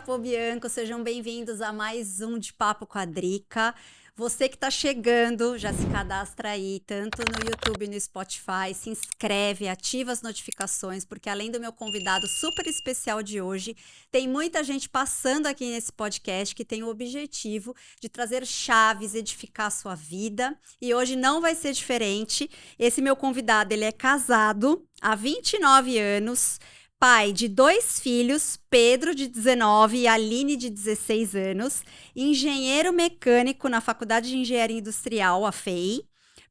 Capobianco, sejam bem-vindos a mais um de Papo com a Drica. Você que está chegando, já se cadastra aí, tanto no YouTube e no Spotify, se inscreve, ativa as notificações, porque além do meu convidado super especial de hoje, tem muita gente passando aqui nesse podcast que tem o objetivo de trazer chaves, edificar a sua vida, e hoje não vai ser diferente. Esse meu convidado, ele é casado há 29 anos, pai de 2 filhos, Pedro, de 19, e Aline, de 16 anos, engenheiro mecânico na Faculdade de Engenharia Industrial, a FEI,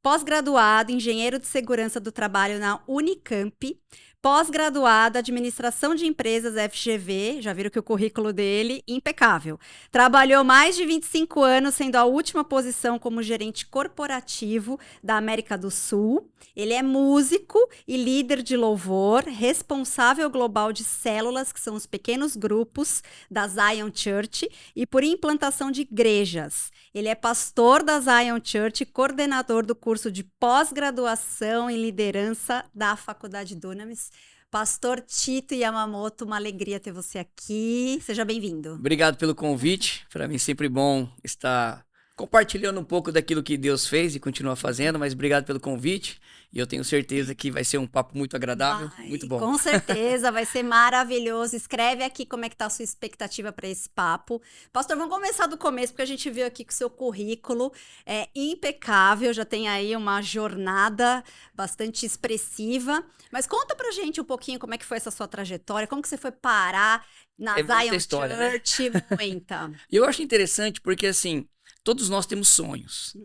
pós-graduado em engenheiro de segurança do trabalho na Unicamp, pós-graduado em administração de empresas FGV, já viram que o currículo dele, impecável. Trabalhou mais de 25 anos, sendo a última posição como gerente corporativo da América do Sul. Ele é músico e líder de louvor, responsável global de células, que são os pequenos grupos da Zion Church, e por implantação de igrejas. Ele é pastor da Zion Church, coordenador do curso de pós-graduação em liderança da Faculdade Dunamis. Pastor Tito Yamamoto, uma alegria ter você aqui. Seja bem-vindo. Obrigado pelo convite. Para mim é sempre bom estar compartilhando um pouco daquilo que Deus fez e continua fazendo, mas obrigado pelo convite. E eu tenho certeza que vai ser um papo muito agradável, muito bom. Com certeza, vai ser maravilhoso. Escreve aqui como é que tá a sua expectativa para esse papo. Pastor, vamos começar do começo, porque a gente viu aqui que o seu currículo é impecável, já tem aí uma jornada bastante expressiva. Mas conta pra gente um pouquinho como é que foi essa sua trajetória, como que você foi parar na Zion história, Church, né? Muita. Eu acho interessante porque, assim, todos nós temos sonhos,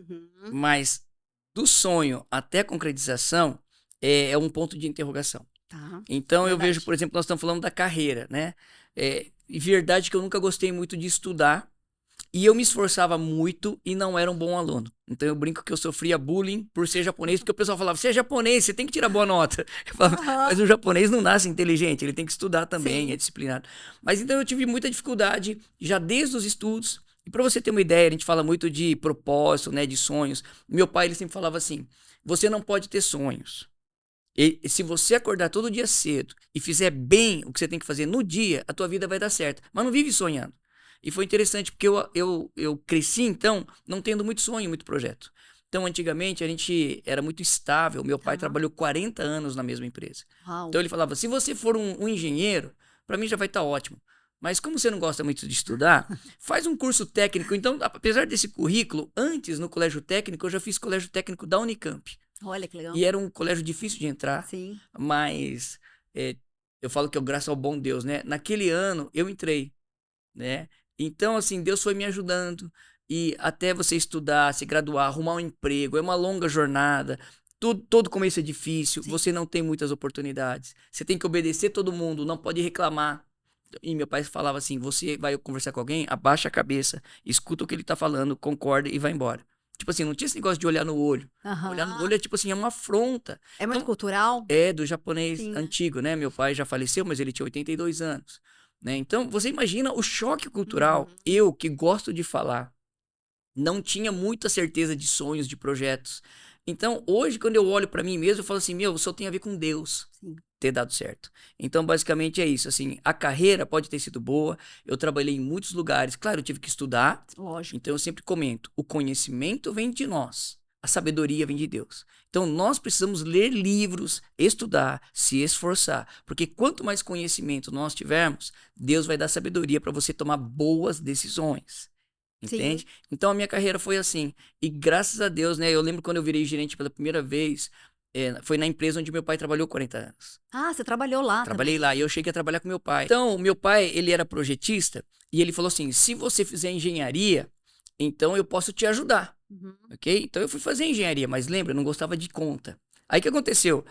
mas do sonho até a concretização é um ponto de interrogação. Tá. Então Verdade. eu vejo, por exemplo, nós estamos falando da carreira, né? E verdade que eu nunca gostei muito de estudar e eu me esforçava muito e não era um bom aluno. Então eu brinco que eu sofria bullying por ser japonês, porque o pessoal falava, você é japonês, você tem que tirar boa nota. Eu falava, mas o japonês não nasce inteligente, ele tem que estudar também, Sim. é disciplinado. Mas então eu tive muita dificuldade já desde os estudos. E para você ter uma ideia, a gente fala muito de propósito, né, de sonhos. Meu pai, ele sempre falava assim, você não pode ter sonhos. E se você acordar todo dia cedo e fizer bem o que você tem que fazer no dia, a tua vida vai dar certo. Mas não vive sonhando. E foi interessante porque eu cresci, então, não tendo muito sonho, muito projeto. Então, antigamente, a gente era muito estável. Meu pai trabalhou 40 anos na mesma empresa. Uau. Então, ele falava, se você for um engenheiro, para mim já vai estar ótimo. Mas como você não gosta muito de estudar, faz um curso técnico. Então, apesar desse currículo, antes, no colégio técnico, eu já fiz colégio técnico da Unicamp. Olha que legal. E era um colégio difícil de entrar, Sim. mas eu falo que é graças ao bom Deus, né? Naquele ano, eu entrei, né? Então, assim, Deus foi me ajudando. E até você estudar, se graduar, arrumar um emprego, é uma longa jornada. Todo começo é difícil, Sim. você não tem muitas oportunidades. Você tem que obedecer todo mundo, não pode reclamar. E meu pai falava assim, você vai conversar com alguém, abaixa a cabeça, escuta o que ele tá falando, concorda e vai embora. Tipo assim, não tinha esse negócio de olhar no olho. Olhar no olho é tipo assim, é uma afronta. É muito Então, cultural? é do japonês Sim, né? antigo, né? Meu pai já faleceu, mas ele tinha 82 anos. Né? Então, você imagina o choque cultural. Eu, que gosto de falar, não tinha muita certeza de sonhos, de projetos. Então, hoje, quando eu olho pra mim mesmo, eu falo assim, meu, só tem a ver com Deus. Sim. Ter dado certo. Então, basicamente é isso, assim, a carreira pode ter sido boa, eu trabalhei em muitos lugares, claro, eu tive que estudar, Lógico. então eu sempre comento, o conhecimento vem de nós, a sabedoria vem de Deus. Então, nós precisamos ler livros, estudar, se esforçar, porque quanto mais conhecimento nós tivermos, Deus vai dar sabedoria para você tomar boas decisões. Entende? Sim. Então, a minha carreira foi assim, e graças a Deus, né, eu lembro quando eu virei gerente pela primeira vez, foi na empresa onde meu pai trabalhou 40 anos. Ah, você trabalhou lá Trabalhei também. lá e eu cheguei a trabalhar com meu pai. Então, meu pai, ele era projetista e ele falou assim, se você fizer engenharia, então eu posso te ajudar, ok? Então eu fui fazer engenharia, mas lembra, eu não gostava de conta. Aí o que aconteceu?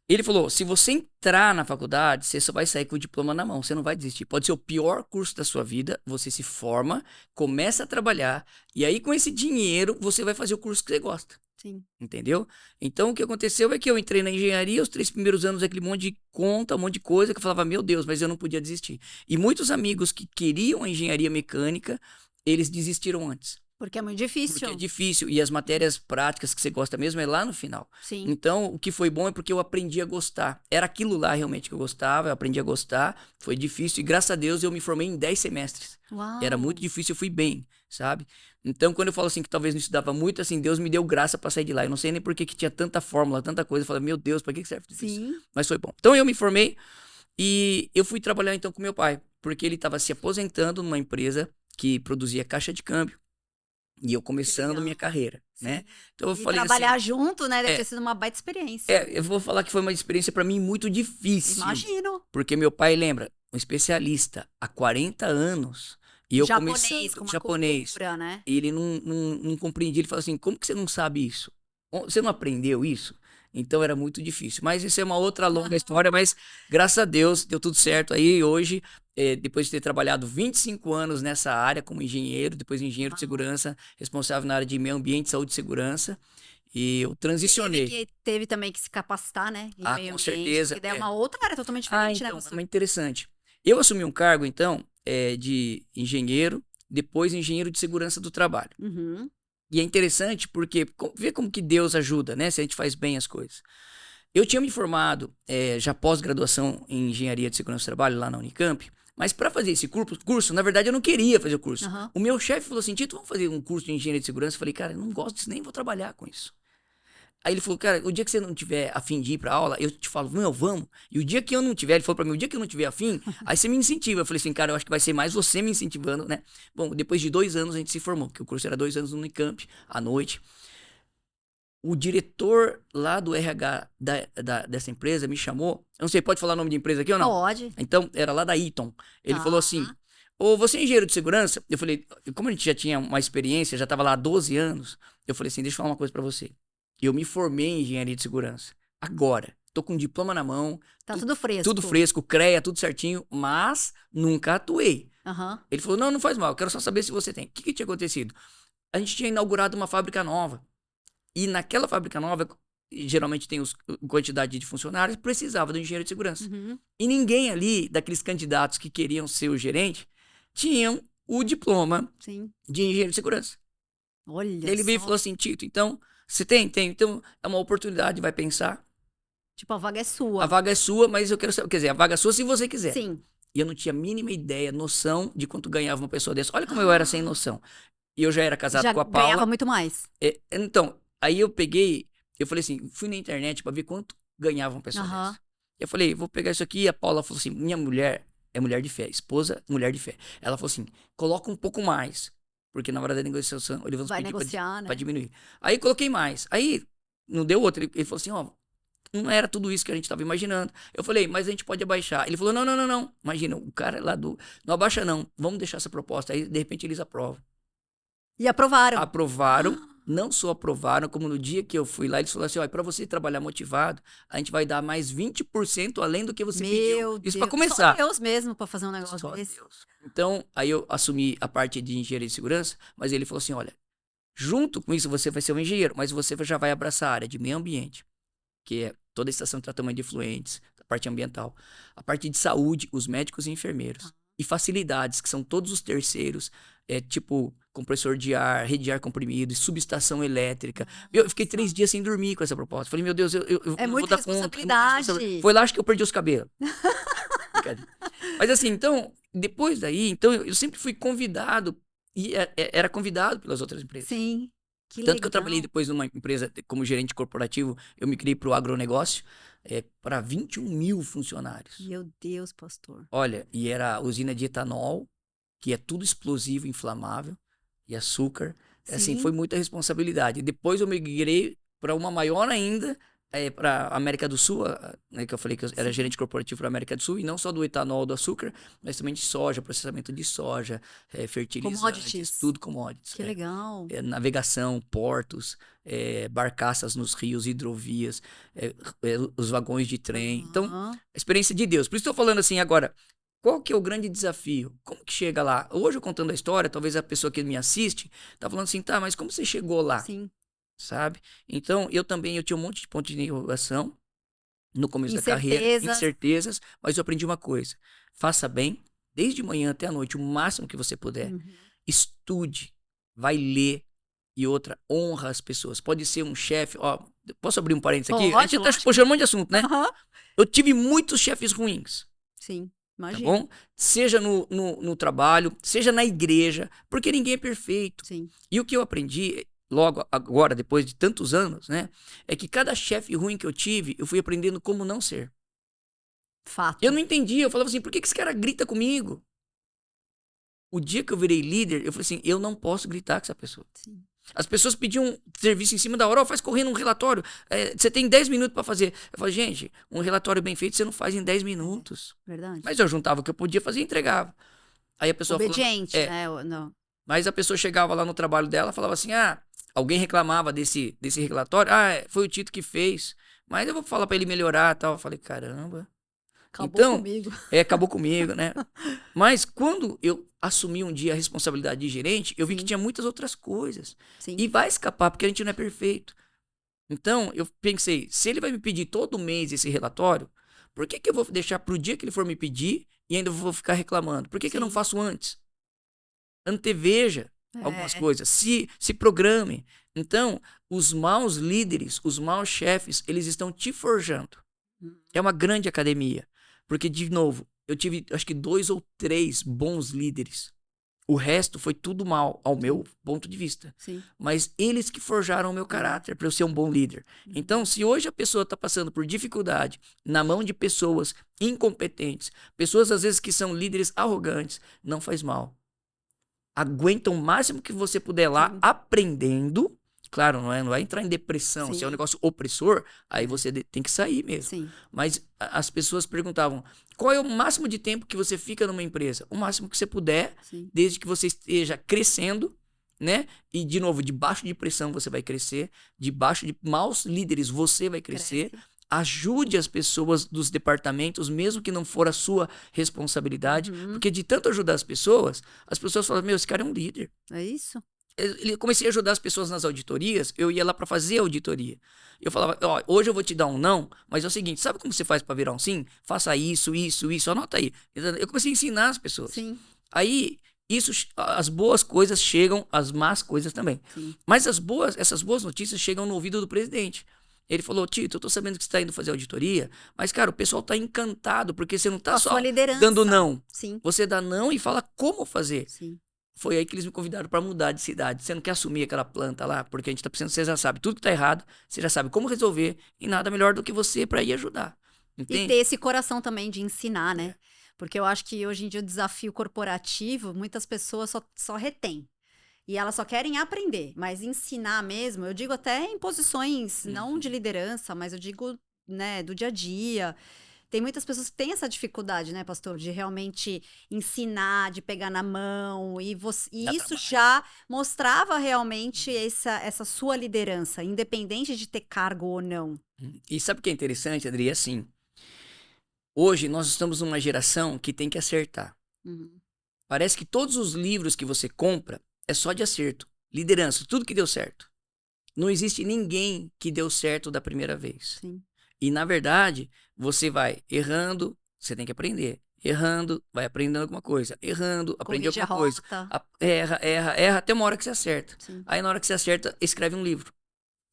Ele falou, se você entrar na faculdade, você só vai sair com o diploma na mão, você não vai desistir. Pode ser o pior curso da sua vida, você se forma, começa a trabalhar e aí com esse dinheiro você vai fazer o curso que você gosta. Sim. Entendeu? Então o que aconteceu é que eu entrei na engenharia, os 3 primeiros anos, aquele monte de conta, um monte de coisa, que eu falava, meu Deus, mas eu não podia desistir. E muitos amigos que queriam a engenharia mecânica, eles desistiram antes. Porque é muito Porque difícil. é difícil. E as matérias práticas que você gosta mesmo é lá no final. Sim. Então, o que foi bom é porque eu aprendi a gostar. Era aquilo lá realmente que eu gostava, eu aprendi a gostar. Foi difícil e graças a Deus eu me formei em 10 semestres. Uau. Era muito difícil, eu fui bem, sabe? Então, quando eu falo assim que talvez não estudava muito, assim, Deus me deu graça pra sair de lá. Eu não sei nem por que tinha tanta fórmula, tanta coisa. Eu falei, meu Deus, pra que serve tudo isso? Sim. Mas foi bom. Então, eu me formei e eu fui trabalhar então com meu pai, porque ele estava se aposentando numa empresa que produzia caixa de câmbio. E eu começando legal. minha carreira, né? Sim. Então eu E falei trabalhar assim, junto, né? Deve ter sido uma baita experiência. eu vou falar que foi uma experiência pra mim muito difícil. Imagino. Porque meu pai, lembra, um especialista há 40 anos, e eu Japonês, começando, com uma japonês, cultura, né? e ele não compreendia, ele falou assim, como que você não sabe isso? Você não aprendeu isso? Então era muito difícil. Mas isso é uma outra longa história, mas graças a Deus deu tudo certo aí. Hoje, depois de ter trabalhado 25 anos nessa área como engenheiro, depois engenheiro de segurança, responsável na área de meio ambiente, saúde e segurança, e eu transicionei. Teve também que se capacitar, né? Em Ah, meio com ambiente, certeza. porque daí é uma outra área totalmente diferente, né, Então, é pastor? muito interessante. Eu assumi um cargo, então, de engenheiro, depois engenheiro de segurança do trabalho. Uhum. E é interessante porque vê como que Deus ajuda, né? Se a gente faz bem as coisas. Eu tinha me formado já pós-graduação em engenharia de segurança do trabalho lá na Unicamp, mas para fazer esse curso, na verdade eu não queria fazer o curso. Aham. O meu chefe falou assim, Tito, vamos fazer um curso de engenharia de segurança? Eu falei, cara, eu não gosto disso, nem vou trabalhar com isso. Aí ele falou, cara, o dia que você não tiver afim de ir pra aula, eu te falo, meu, vamos. E o dia que eu não tiver, ele falou pra mim, o dia que eu não tiver afim, aí você me incentiva. Eu falei assim, cara, eu acho que vai ser mais você me incentivando, né? Bom, depois de 2 anos a gente se formou, porque o curso era 2 anos no Unicamp, à noite. O diretor lá do RH dessa empresa me chamou, eu não sei, pode falar o nome de empresa aqui ou não? Pode. Então, era lá da Eaton. Ele Tá. falou assim, ô, você é engenheiro de segurança? Eu falei, como a gente já tinha uma experiência, já tava lá há 12 anos, eu falei assim, deixa eu falar uma coisa pra você. Eu me formei em engenharia de segurança. Agora, tô com um diploma na mão, Tá tudo fresco. tudo fresco, CREA, tudo certinho, mas nunca atuei. Aham. Ele falou, não faz mal, eu quero só saber se você tem. O que tinha acontecido? A gente tinha inaugurado uma fábrica nova. E naquela fábrica nova, geralmente tem quantidade de funcionários, precisava do engenheiro de segurança. Uhum. E ninguém ali, daqueles candidatos que queriam ser o gerente, tinham o diploma Sim. de engenheiro de segurança. Olha Ele veio e só. falou assim, Tito, então, você tem? Tem. Então, é uma oportunidade, vai pensar. Tipo, a vaga é sua. A vaga é sua, mas eu quero saber, quer dizer, a vaga é sua se você quiser. Sim. E eu não tinha a mínima ideia, noção de quanto ganhava uma pessoa dessa. Olha como eu era sem noção. E eu já era casado Já com a ganhava Paula. muito mais. Então, aí eu peguei, eu falei assim, fui na internet pra ver quanto ganhava uma pessoa Aham. dessa. Eu falei, vou pegar isso aqui. E a Paula falou assim, minha mulher é mulher de fé, esposa, mulher de fé. Ela falou assim, coloca um pouco mais, porque na hora da negociação eles vão Vai pedir negociar, pra né? diminuir. Aí coloquei mais. Aí não deu outro. Ele falou assim, ó, não era tudo isso que a gente tava imaginando. Eu falei, mas a gente pode abaixar. Ele falou, não. Imagina, o cara lá não abaixa não. Vamos deixar essa proposta. Aí, de repente, eles aprovam. E aprovaram. Aprovaram, não só aprovaram, como no dia que eu fui lá, eles falaram assim, ó, pra você trabalhar motivado, a gente vai dar mais 20% além do que você pediu. Meu Isso Deus. pra começar. Só Deus mesmo pra fazer um negócio Só desse. Deus. Então, aí eu assumi a parte de engenharia de segurança, mas ele falou assim, olha, junto com isso você vai ser um engenheiro, mas você já vai abraçar a área de meio ambiente, que é toda a estação de tratamento de efluentes, a parte ambiental, a parte de saúde, os médicos e enfermeiros, e facilidades, que são todos os terceiros, tipo compressor de ar, rede de ar comprimido, subestação elétrica. Eu fiquei 3 dias sem dormir com essa proposta. Falei, meu Deus, eu É não vou muita dar conta. responsabilidade. Foi lá acho que eu perdi os cabelos. Mas assim, então, depois daí, então eu sempre fui convidado, e era convidado pelas outras empresas. Sim. Que Tanto legal. que eu trabalhei depois numa empresa como gerente corporativo, eu me criei para o agronegócio, para 21 mil funcionários. Meu Deus, pastor. Olha, e era a usina de etanol, que é tudo explosivo, inflamável, e açúcar. Assim, Sim. foi muita responsabilidade. Depois eu migrei para uma maior ainda, para América do Sul, né, que eu falei que eu era Sim. gerente corporativo para América do Sul, e não só do etanol, do açúcar, mas também de soja, processamento de soja, fertilizantes, Commodities. tudo commodities. Que legal. Navegação, portos, barcaças nos rios, hidrovias, os vagões de trem. Então, Aham. a experiência de Deus. Por isso estou falando assim agora, qual que é o grande desafio? Como que chega lá? Hoje eu contando a história, talvez a pessoa que me assiste tá falando assim, tá, mas como você chegou lá? Sim. Sabe? Então, eu tinha um monte de pontos de interrogação no começo da carreira, Incertezas. incertezas, mas eu aprendi uma coisa. Faça bem, desde manhã até a noite, o máximo que você puder. Uhum. Estude. vai ler. E outra, honra as pessoas. Pode ser um chefe, ó, posso abrir um parênteses aqui? Pode, A gente tá lógico. puxando um monte de assunto, né? Aham. Eu tive muitos chefes ruins, Sim, tá imagina. bom? Seja no trabalho, seja na igreja, porque ninguém é perfeito. Sim, E o que eu aprendi logo agora, depois de tantos anos, né? É que cada chefe ruim que eu tive, eu fui aprendendo como não ser. fato. Eu não entendia, eu falava assim, por que esse cara grita comigo? O dia que eu virei líder, eu falei assim, eu não posso gritar com essa pessoa. Sim. As pessoas pediam serviço em cima da hora, ó, faz correndo um relatório, você tem 10 minutos pra fazer. Eu falei, gente, um relatório bem feito você não faz em 10 minutos. Verdade. Mas eu juntava o que eu podia fazer e entregava. Aí a pessoa falava, Obediente, né? Não. mas a pessoa chegava lá no trabalho dela, falava assim, alguém reclamava desse relatório, foi o Tito que fez, mas eu vou falar pra ele melhorar e tal. Eu falei, caramba. Acabou Então, comigo. acabou comigo, né? Mas quando eu assumi um dia a responsabilidade de gerente, eu vi que Sim. tinha muitas outras coisas. Sim. E vai escapar, porque a gente não é perfeito. Então, eu pensei, se ele vai me pedir todo mês esse relatório, por que eu vou deixar pro dia que ele for me pedir e ainda vou ficar reclamando? Por que eu não Sim. faço antes? Anteveja algumas É. coisas, se programe. Então, os maus líderes, os maus chefes, eles estão te forjando. É uma grande academia. Porque, de novo, eu tive, acho que 2 ou 3 bons líderes. O resto foi tudo mal, ao meu ponto de vista. Sim. Mas eles que forjaram o meu caráter para eu ser um bom líder. Então, se hoje a pessoa está passando por dificuldade na mão de pessoas incompetentes, pessoas às vezes que são líderes arrogantes, não faz mal. Aguenta o máximo que você puder lá, Sim. aprendendo. Claro, não é entrar em depressão. Se é um Sim. negócio opressor, aí você tem que sair mesmo. Sim. Mas as pessoas perguntavam, qual é o máximo de tempo que você fica numa empresa? O máximo que você puder, Sim. desde que você esteja crescendo, né? E, de novo, debaixo de pressão você vai crescer, debaixo de maus líderes você vai crescer. Cresce. Ajude as pessoas dos departamentos, mesmo que não for a sua responsabilidade, porque de tanto ajudar as pessoas falam, meu, esse cara é um líder. É isso? Eu comecei a ajudar as pessoas nas auditorias, eu ia lá pra fazer a auditoria. Eu falava, ó, hoje eu vou te dar um não, mas é o seguinte, sabe como você faz pra virar um sim? Faça isso, anota aí. Eu comecei a ensinar as pessoas. Sim. Aí, as boas coisas chegam, as más coisas também. Sim. Mas essas boas notícias chegam no ouvido do presidente. Ele falou, Tito, eu tô sabendo que você tá indo fazer auditoria, mas, cara, o pessoal tá encantado, porque você não tá Com a só sua liderança. dando não. Sim. Você dá não e fala como fazer. Sim. Foi aí que eles me convidaram pra mudar de cidade. Você não quer assumir aquela planta lá? Porque a gente tá precisando, você já sabe tudo que tá errado, você já sabe como resolver, e nada melhor do que você pra ir ajudar. E Entende? ter esse coração também de ensinar, né? Porque eu acho que hoje em dia o desafio corporativo, muitas pessoas só retêm. E elas só querem aprender, mas ensinar mesmo, eu digo até em posições não de liderança, mas eu digo, né, do dia a dia. Tem muitas pessoas que têm essa dificuldade, né, pastor, de realmente ensinar, de pegar na mão, e isso já mostrava realmente essa sua liderança, independente de ter cargo ou não. E sabe o que é interessante, Adri? Assim, hoje nós estamos numa geração que tem que acertar. Uhum. Parece que todos os livros que você compra é só de acerto. Liderança, tudo que deu certo. Não existe ninguém que deu certo da primeira vez. Sim. E, na verdade, você vai errando, você tem que aprender. Errando, vai aprendendo alguma coisa. Errando, aprende Corrige a alguma coisa. rota. Erra, até uma hora que você acerta. Sim. Aí, na hora que você acerta, escreve um livro.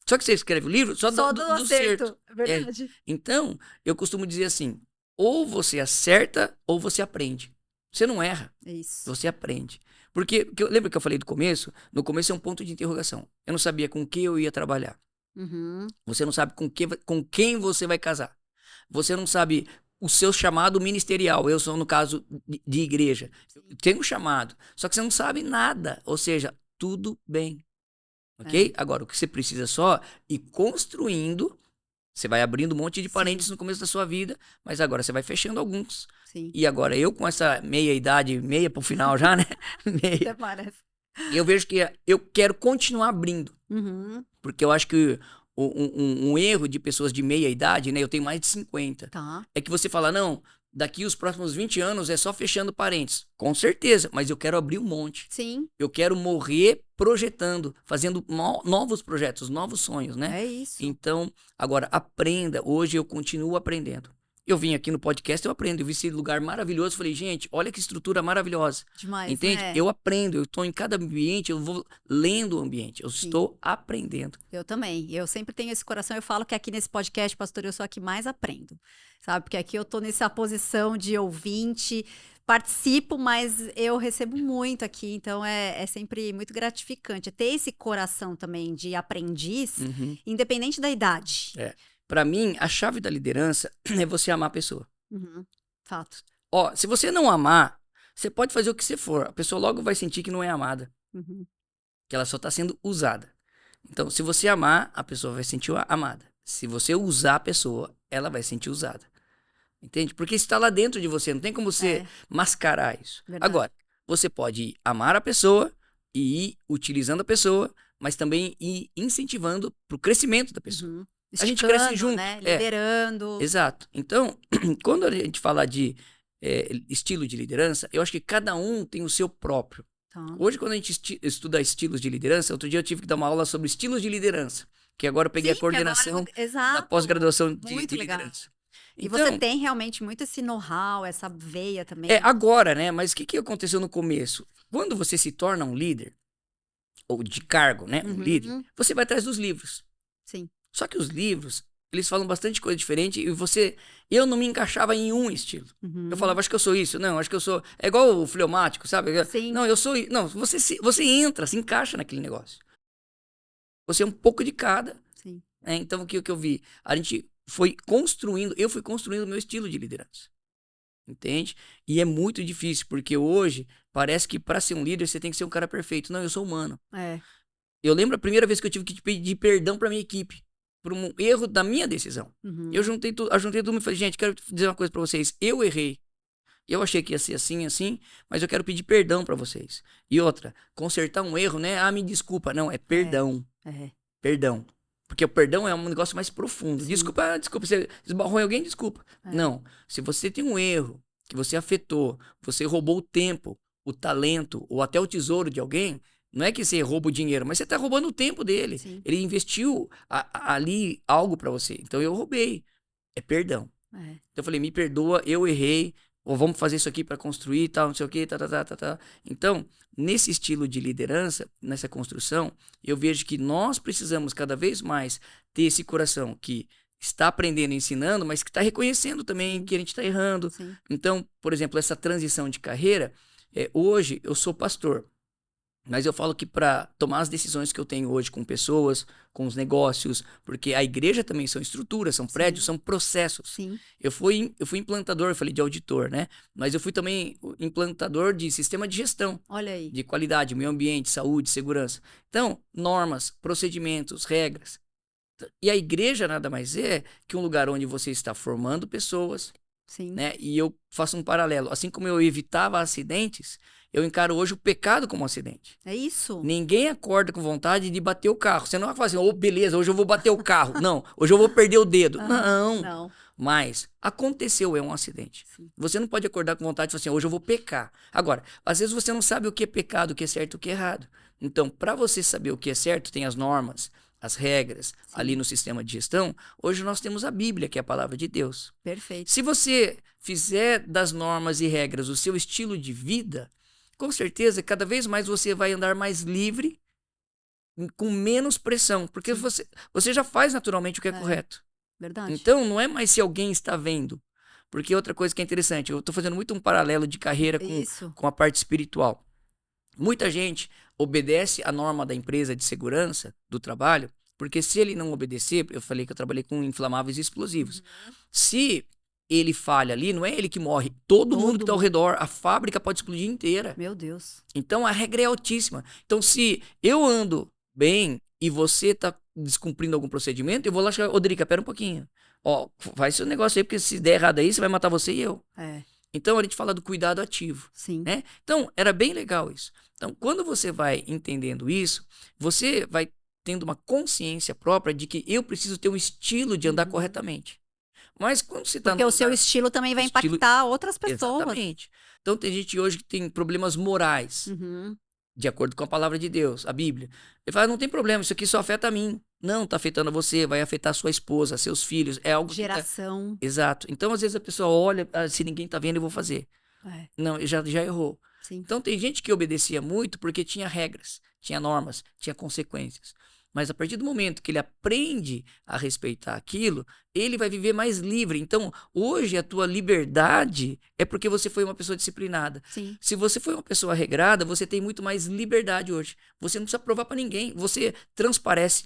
Só que você escreve o livro só Só do do acerto. Verdade. Então, eu costumo dizer assim, ou você acerta, ou você aprende. Você não erra, É isso. você aprende. Porque, lembra que eu falei do começo? No começo é um ponto de interrogação. Eu não sabia com que eu ia trabalhar. Uhum. Você não sabe com quem você vai casar. Você não sabe o seu chamado ministerial. Eu sou, no caso, de igreja. Eu tenho um chamado. Só que você não sabe nada. Ou seja, tudo bem. Ok? Agora, o que você precisa só é ir construindo. Você vai abrindo um monte de parênteses no começo da sua vida, mas agora você vai fechando alguns. Sim. E agora eu com essa meia idade, meia pro final já, né? Até parece. Eu vejo que eu quero continuar abrindo. Uhum. Porque eu acho que um erro de pessoas de meia idade, né? Eu tenho mais de 50. Tá. É que você fala, não, daqui os próximos 20 anos é só fechando parênteses. Com certeza, mas eu quero abrir um monte. Sim. Eu quero morrer projetando, fazendo novos projetos, novos sonhos, né? É isso. Então, agora, aprenda. Hoje eu continuo aprendendo. Eu vim aqui no podcast, eu aprendo. Eu vi esse lugar maravilhoso. Falei, gente, olha que estrutura maravilhosa. Demais, Entende? né? Eu aprendo. Eu estou em cada ambiente, eu vou lendo o ambiente. Eu estou aprendendo. Eu também. Eu sempre tenho esse coração. Eu falo que aqui nesse podcast, pastor, eu sou a que mais aprendo. Sabe? Porque aqui eu tô nessa posição de ouvinte, participo, mas eu recebo muito aqui. Então é sempre muito gratificante. Ter esse coração também de aprendiz, independente da idade. Para mim, a chave da liderança é você amar a pessoa. Fato. Ó, se você não amar, você pode fazer o que você for. A pessoa logo vai sentir que não é amada. Que ela só está sendo usada. Então, se você amar, a pessoa vai sentir amada. Se você usar a pessoa, ela vai sentir usada. Entende? Porque isso está lá dentro de você. Não tem como você mascarar isso. Verdade. Agora, você pode amar a pessoa e ir utilizando a pessoa, mas também ir incentivando para o crescimento da pessoa. A gente cresce Esticando, junto. né? Liderando. Exato. Então, quando a gente fala de estilo de liderança, eu acho que cada um tem o seu próprio. Tá. Hoje, quando a gente estuda estilos de liderança, outro dia eu tive que dar uma aula sobre estilos de liderança, que agora eu peguei Sim, a coordenação que agora, exato, da pós-graduação de muito legal. liderança. E Então, você tem realmente muito esse know-how, essa veia também. agora, né? Mas o que aconteceu no começo? Quando você se torna um líder, ou de cargo, né? Um líder, você vai atrás dos livros. Sim. Só que os livros, eles falam bastante coisa diferente e eu não me encaixava em um estilo. Eu falava, acho que eu sou isso. Não, acho que eu sou... É igual o fleumático, sabe? Sim. Não, eu sou... Não, você entra, se encaixa naquele negócio. Você é um pouco de cada. Sim. Então, o que eu vi? A gente foi construindo... Eu fui construindo o meu estilo de liderança. Entende? E é muito difícil, porque hoje parece que para ser um líder você tem que ser um cara perfeito. Não, eu sou humano. Eu lembro a primeira vez que eu tive que pedir perdão para minha equipe. Por um erro da minha decisão. Eu juntei tudo e falei, gente, quero dizer uma coisa pra vocês. Eu errei. Eu achei que ia ser assim, mas eu quero pedir perdão pra vocês. E outra, consertar um erro, né? Ah, me desculpa. Não, é perdão. Perdão. Porque o perdão é um negócio mais profundo. Sim. Desculpa, você esbarrou em alguém, desculpa. Não, se você tem um erro que você afetou, você roubou o tempo, o talento ou até o tesouro de alguém... Não é que você rouba o dinheiro, mas você tá roubando o tempo dele. Sim. Ele investiu ali algo pra você. Então eu roubei. É perdão. Então eu falei, me perdoa, eu errei. Ou vamos fazer isso aqui pra construir, tal, não sei o quê, tá. Então, nesse estilo de liderança, nessa construção, eu vejo que nós precisamos cada vez mais ter esse coração que está aprendendo e ensinando, mas que está reconhecendo também que a gente está errando. Sim. Então, por exemplo, essa transição de carreira, hoje eu sou pastor. Mas eu falo que para tomar as decisões que eu tenho hoje com pessoas, com os negócios, porque a igreja também são estruturas, são prédios, são processos. Sim. Eu fui implantador, eu falei de auditor, né? Mas eu fui também implantador de sistema de gestão. Olha aí. De qualidade, meio ambiente, saúde, segurança. Então, normas, procedimentos, regras. E a igreja nada mais é que um lugar onde você está formando pessoas, Sim. né? E eu faço um paralelo. Assim como eu evitava acidentes, eu encaro hoje o pecado como um acidente. É isso. Ninguém acorda com vontade de bater o carro. Você não vai falar assim, beleza, hoje eu vou bater o carro. Não, hoje eu vou perder o dedo. Não. Mas aconteceu, é um acidente. Sim. Você não pode acordar com vontade de falar assim, hoje eu vou pecar. Agora, às vezes você não sabe o que é pecado, o que é certo, o que é errado. Então, para você saber o que é certo, tem as normas, as regras ali no sistema de gestão. Hoje nós temos a Bíblia, que é a palavra de Deus. Perfeito. Se você fizer das normas e regras o seu estilo de vida, com certeza, cada vez mais você vai andar mais livre, com menos pressão, porque você já faz naturalmente o que é correto. Verdade. Então, não é mais se alguém está vendo. Porque outra coisa que é interessante, eu estou fazendo muito um paralelo de carreira com a parte espiritual. Muita gente obedece a norma da empresa de segurança do trabalho, porque se ele não obedecer, eu falei que eu trabalhei com inflamáveis e explosivos. Se ele falha ali, não é ele que morre, todo mundo que está ao redor, a fábrica pode explodir inteira. Meu Deus. Então a regra é altíssima. Então se eu ando bem e você está descumprindo algum procedimento, eu vou lá chegar, Drica, pera um pouquinho. Faz seu negócio aí, porque se der errado aí, você vai matar você e eu. Então a gente fala do cuidado ativo. Sim. Né? Então era bem legal isso. Então quando você vai entendendo isso, você vai tendo uma consciência própria de que eu preciso ter um estilo de andar corretamente. Mas quando você tá porque o seu estilo também vai impactar outras pessoas. Exatamente. Então tem gente hoje que tem problemas morais. de acordo com a palavra de Deus, a Bíblia. Ele fala, não tem problema, isso aqui só afeta a mim. Não, tá afetando você, vai afetar sua esposa, seus filhos, é algo Geração. Exato. Então, às vezes a pessoa olha, se ninguém tá vendo, eu vou fazer. É, Não, já errou. sim. Então, tem gente que obedecia muito porque tinha regras, tinha normas, tinha consequências. Mas a partir do momento que ele aprende a respeitar aquilo, ele vai viver mais livre. Então, hoje a tua liberdade é porque você foi uma pessoa disciplinada. Sim. Se você foi uma pessoa regrada, você tem muito mais liberdade hoje. Você não precisa provar pra ninguém, você transparece,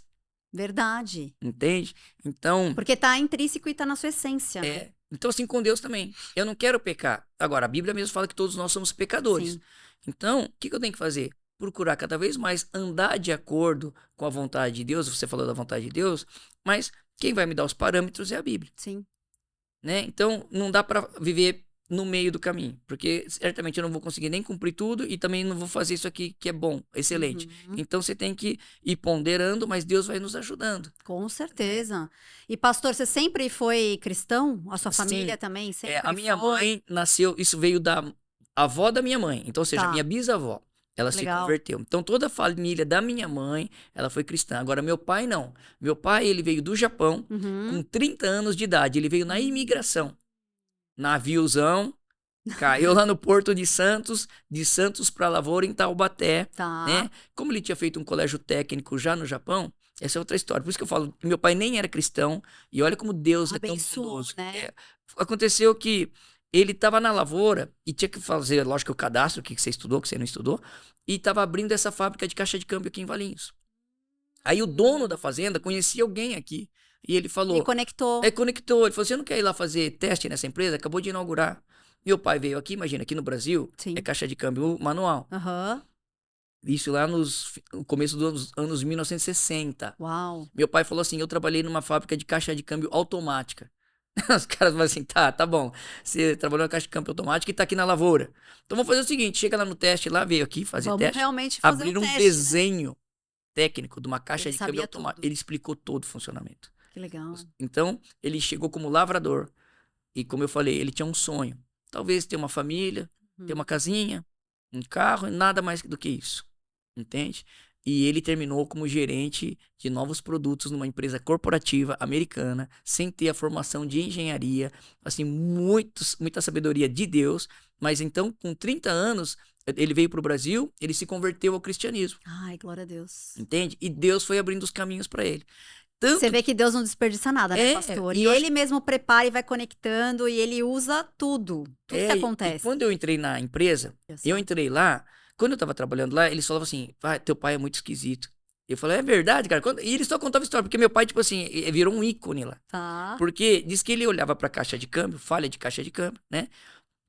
Verdade. entende? Então, Porque tá intrínseco e tá na sua essência, né? então assim com Deus também. Eu não quero pecar. Agora, a Bíblia mesmo fala que todos nós somos pecadores. Sim. Então, o que eu tenho que fazer? Procurar cada vez mais andar de acordo com a vontade de Deus. Você falou da vontade de Deus, mas quem vai me dar os parâmetros é a Bíblia, Sim. né? Então, não dá para viver no meio do caminho, porque certamente eu não vou conseguir nem cumprir tudo e também não vou fazer isso aqui que é bom, excelente. Uhum. Então, você tem que ir ponderando, mas Deus vai nos ajudando. Com certeza. E pastor, você sempre foi cristão? A sua Sim. família também sempre A minha foi? mãe nasceu, isso veio da avó da minha mãe, então, ou seja, Tá. minha bisavó. Ela se Legal. converteu. Então, toda a família da minha mãe, ela foi cristã. Agora, meu pai não. Meu pai, ele veio do Japão Uhum. com 30 anos de idade. Ele veio na imigração. Naviozão, caiu lá no Porto de Santos para Lavoura, em Taubaté, Tá. né? Como ele tinha feito um colégio técnico já no Japão, essa é outra história. Por isso que eu falo, meu pai nem era cristão, e olha como Deus é tão Abençoou, bondoso. né? Aconteceu que ele estava na lavoura e tinha que fazer, lógico, o cadastro, o que você estudou, o que você não estudou, e estava abrindo essa fábrica de caixa de câmbio aqui em Valinhos. Aí o dono da fazenda conhecia alguém aqui, e ele falou... E conectou. conectou. Ele falou, você não quer ir lá fazer teste nessa empresa? Acabou de inaugurar. Meu pai veio aqui, imagina, aqui no Brasil, Sim. é caixa de câmbio manual. Aham. Isso lá no começo dos anos 1960. Uau. Meu pai falou assim, eu trabalhei numa fábrica de caixa de câmbio automática. Os caras falam assim, tá bom. Você trabalhou na caixa de câmbio automática e tá aqui na lavoura. Então vamos fazer o seguinte, chega lá no teste, lá veio aqui fazer Vamos teste. realmente fazer Abrir um um teste, né? desenho técnico de uma caixa Ele de câmbio sabia automática. tudo. Ele explicou todo o funcionamento. Que legal. Então, ele chegou como lavrador. E como eu falei, ele tinha um sonho. Talvez ter uma família, ter uma casinha, um carro, e nada mais do que isso. Entende? E ele terminou como gerente de novos produtos numa empresa corporativa americana, sem ter a formação de engenharia, assim, muita sabedoria de Deus. Mas então, com 30 anos, ele veio para o Brasil, ele se converteu ao cristianismo. Ai, glória a Deus. Entende? E Deus foi abrindo os caminhos para ele. Tanto Você vê que Deus não desperdiça nada, né, pastor? e E eu ele mesmo prepara e vai conectando e ele usa tudo. Tudo que E acontece. quando eu entrei na empresa, eu entrei lá, quando eu tava trabalhando lá, eles falavam assim, teu pai é muito esquisito. Eu falei, é verdade, cara. E eles só contavam história, porque meu pai, tipo assim, virou um ícone lá. Tá. Porque diz que ele olhava pra caixa de câmbio, falha de caixa de câmbio, né?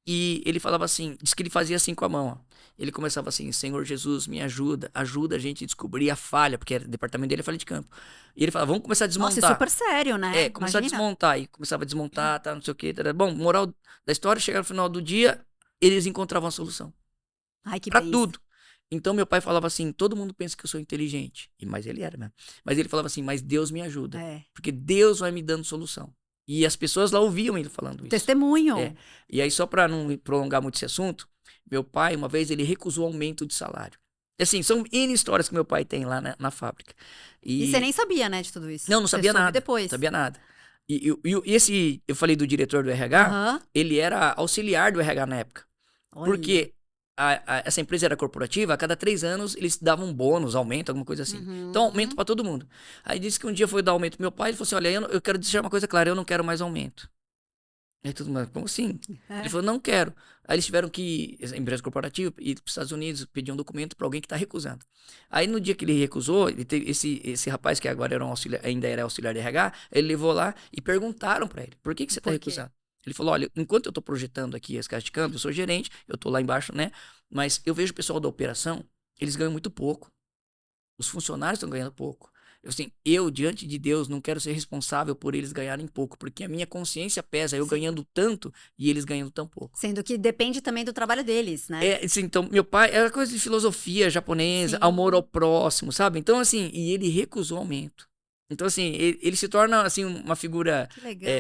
E ele falava assim, diz que ele fazia assim com a mão, ó. Ele começava assim, Senhor Jesus, me ajuda a gente a descobrir a falha, porque o departamento dele é falha de campo. E ele falava, vamos começar a desmontar. Nossa, é super sério, né? Começar a Imagina. desmontar. E começava a desmontar, tá, não sei o quê. Tá. Bom, moral da história, chegar no final do dia, eles encontravam a solução. Ai, que Pra bênção. tudo. Então meu pai falava assim, todo mundo pensa que eu sou inteligente. Mas ele era mesmo. Mas ele falava assim, mas Deus me ajuda. É. Porque Deus vai me dando solução. E as pessoas lá ouviam ele falando isso. Testemunho. E aí, só pra não prolongar muito esse assunto, meu pai, uma vez, ele recusou aumento de salário. Assim, são N histórias que meu pai tem lá na fábrica. E você nem sabia, né, de tudo isso? Não Você sabia soube nada. depois. Sabia nada. E esse, eu falei do diretor do RH, Aham. ele era auxiliar do RH na época. Olha. Porque essa empresa era corporativa, a cada 3 anos eles davam um bônus, aumento, alguma coisa assim. Uhum. Então, aumento pra todo mundo. Aí disse que um dia foi dar aumento pro meu pai, ele falou assim, olha, eu quero deixar uma coisa clara, eu não quero mais aumento. Aí todo mundo, como assim? Ele falou, não quero. Aí eles tiveram que, essa empresa corporativa, ir para os Estados Unidos, pedir um documento para alguém que está recusando. Aí no dia que ele recusou, esse rapaz que agora era ainda era auxiliar de RH, ele levou lá e perguntaram para ele, por que você está Por quê? recusando? Ele falou, olha, enquanto eu estou projetando aqui as caixas de câmbio, eu sou gerente, eu estou lá embaixo, né? Mas eu vejo o pessoal da operação, eles ganham muito pouco. Os funcionários estão ganhando pouco. Eu, diante de Deus, não quero ser responsável por eles ganharem pouco, porque a minha consciência pesa, eu Sim. ganhando tanto e eles ganhando tão pouco. Sendo que depende também do trabalho deles, né? Então, meu pai era coisa de filosofia japonesa, Sim. amor ao próximo, sabe? Então, assim, e ele recusou aumento. Então, assim, ele se torna, assim, uma figura Que legal.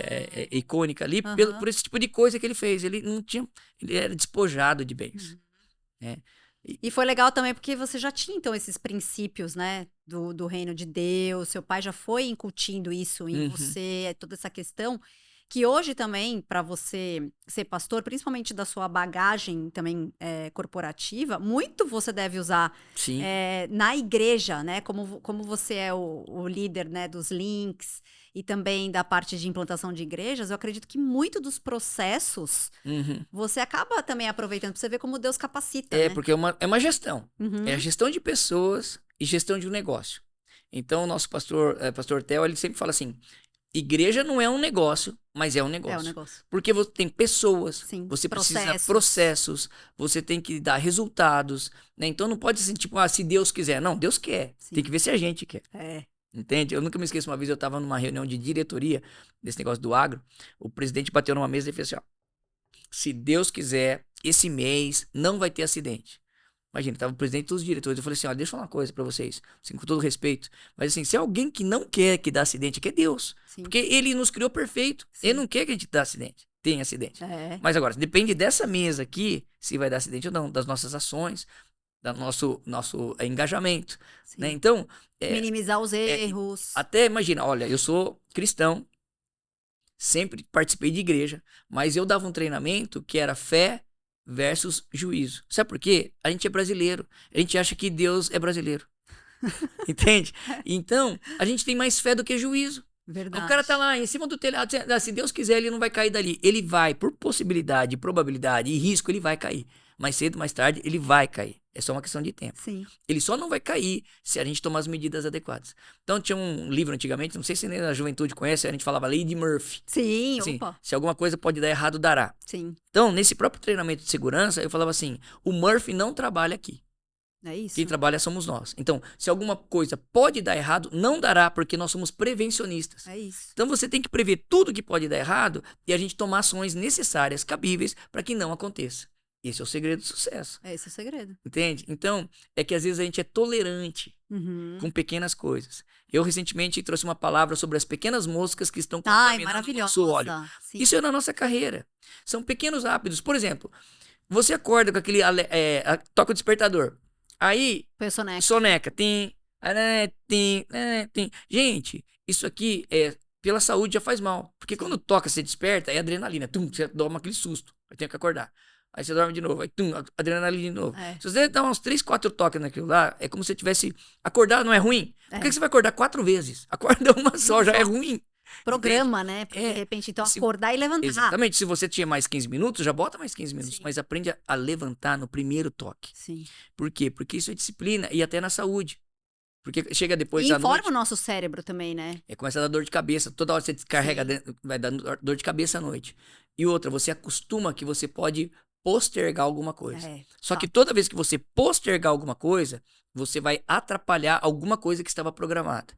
icônica ali Aham. por esse tipo de coisa que ele fez. Ele não tinha, ele era despojado de bens, Uhum. né? E foi legal também porque você já tinha, então, esses princípios, né, do reino de Deus, seu pai já foi incutindo isso em Uhum. você, toda essa questão, que hoje também, para você ser pastor, principalmente da sua bagagem também corporativa, muito você deve usar Sim. na igreja, né, como você é o líder, né, dos links e também da parte de implantação de igrejas, eu acredito que muito dos processos Uhum. você acaba também aproveitando para você ver como Deus capacita, É, né? porque é uma gestão. Uhum. É a gestão de pessoas e gestão de um negócio. Então, o nosso pastor Theo, ele sempre fala assim: igreja não é um negócio, mas é um É o negócio. negócio. Porque você tem pessoas, Sim, você precisa processos. processos, você tem que dar resultados, né? Então não pode ser tipo, se Deus quiser. Não, Deus quer. Sim. Tem que ver se a gente quer. É. Entende? Eu nunca me esqueço, uma vez eu estava numa reunião de diretoria desse negócio do agro, o presidente bateu numa mesa e fez assim, ó: se Deus quiser, esse mês não vai ter acidente. Imagina, tava o presidente e todos os diretores. Eu falei assim: ó, deixa eu falar uma coisa pra vocês, assim, com todo respeito. Mas assim, se é alguém que não quer que dê acidente, que é Deus. Sim. Porque ele nos criou perfeito. Sim. Ele não quer que a gente dê acidente. Tenha acidente. É. Mas agora, depende dessa mesa aqui, se vai dar acidente ou não, das nossas ações, do nosso engajamento. Sim. Né? Então, Minimizar os erros. até imagina, olha, eu sou cristão, sempre participei de igreja, mas eu dava um treinamento que era fé versus juízo. Sabe por quê? A gente é brasileiro. A gente acha que Deus é brasileiro. Entende? Então, a gente tem mais fé do que juízo. Verdade. O cara tá lá em cima do telhado, se Deus quiser, ele não vai cair dali. Ele vai, por possibilidade, probabilidade e risco, ele vai cair. Mais cedo, mais tarde, ele vai cair. É só uma questão de tempo. Sim. Ele só não vai cair se a gente tomar as medidas adequadas. Então, tinha um livro antigamente, não sei se nem a juventude conhece, a gente falava Lei de Murphy. Sim, Assim, opa. se alguma coisa pode dar errado, dará. Sim. Então, nesse próprio treinamento de segurança, eu falava assim: o Murphy não trabalha aqui. É isso. Quem trabalha somos nós. Então, se alguma coisa pode dar errado, não dará, porque nós somos prevencionistas. É isso. Então, você tem que prever tudo que pode dar errado e a gente tomar ações necessárias, cabíveis, para que não aconteça. Esse é o segredo do sucesso. Esse é o segredo. Entende? Então, é que às vezes a gente é tolerante Uhum. com pequenas coisas. Eu recentemente trouxe uma palavra sobre as pequenas moscas que estão Ai, contaminando o maravilhosa. nosso óleo. Sim. Isso é na nossa carreira. São pequenos hábitos. Por exemplo, você acorda com aquele toca o despertador. Aí, Foi o soneca. soneca. Tim, tim, tim. Gente, isso aqui pela saúde já faz mal. Porque quando toca, você desperta, é adrenalina. Tum, você toma aquele susto. Aí tem que acordar. Aí você dorme de novo, aí tum, adrenalina de novo. É. Se você dar uns 3, 4 toques naquilo lá, é como se você tivesse acordado, não é ruim? Por que você vai acordar 4 vezes? Acorda uma só, já é ruim. Programa, né? Porque de repente, então, acordar e levantar. Exatamente. Se você tinha mais 15 minutos, já bota mais 15 minutos. Sim. Mas aprende a levantar no primeiro toque. Sim. Por quê? Porque isso é disciplina e até na saúde. Porque chega depois E da informa noite, o nosso cérebro também, né? começa a dar dor de cabeça. Toda hora você descarrega, vai dar dor de cabeça à noite. E outra, você acostuma que você pode postergar alguma coisa. Só que toda vez que você postergar alguma coisa, você vai atrapalhar alguma coisa que estava programada.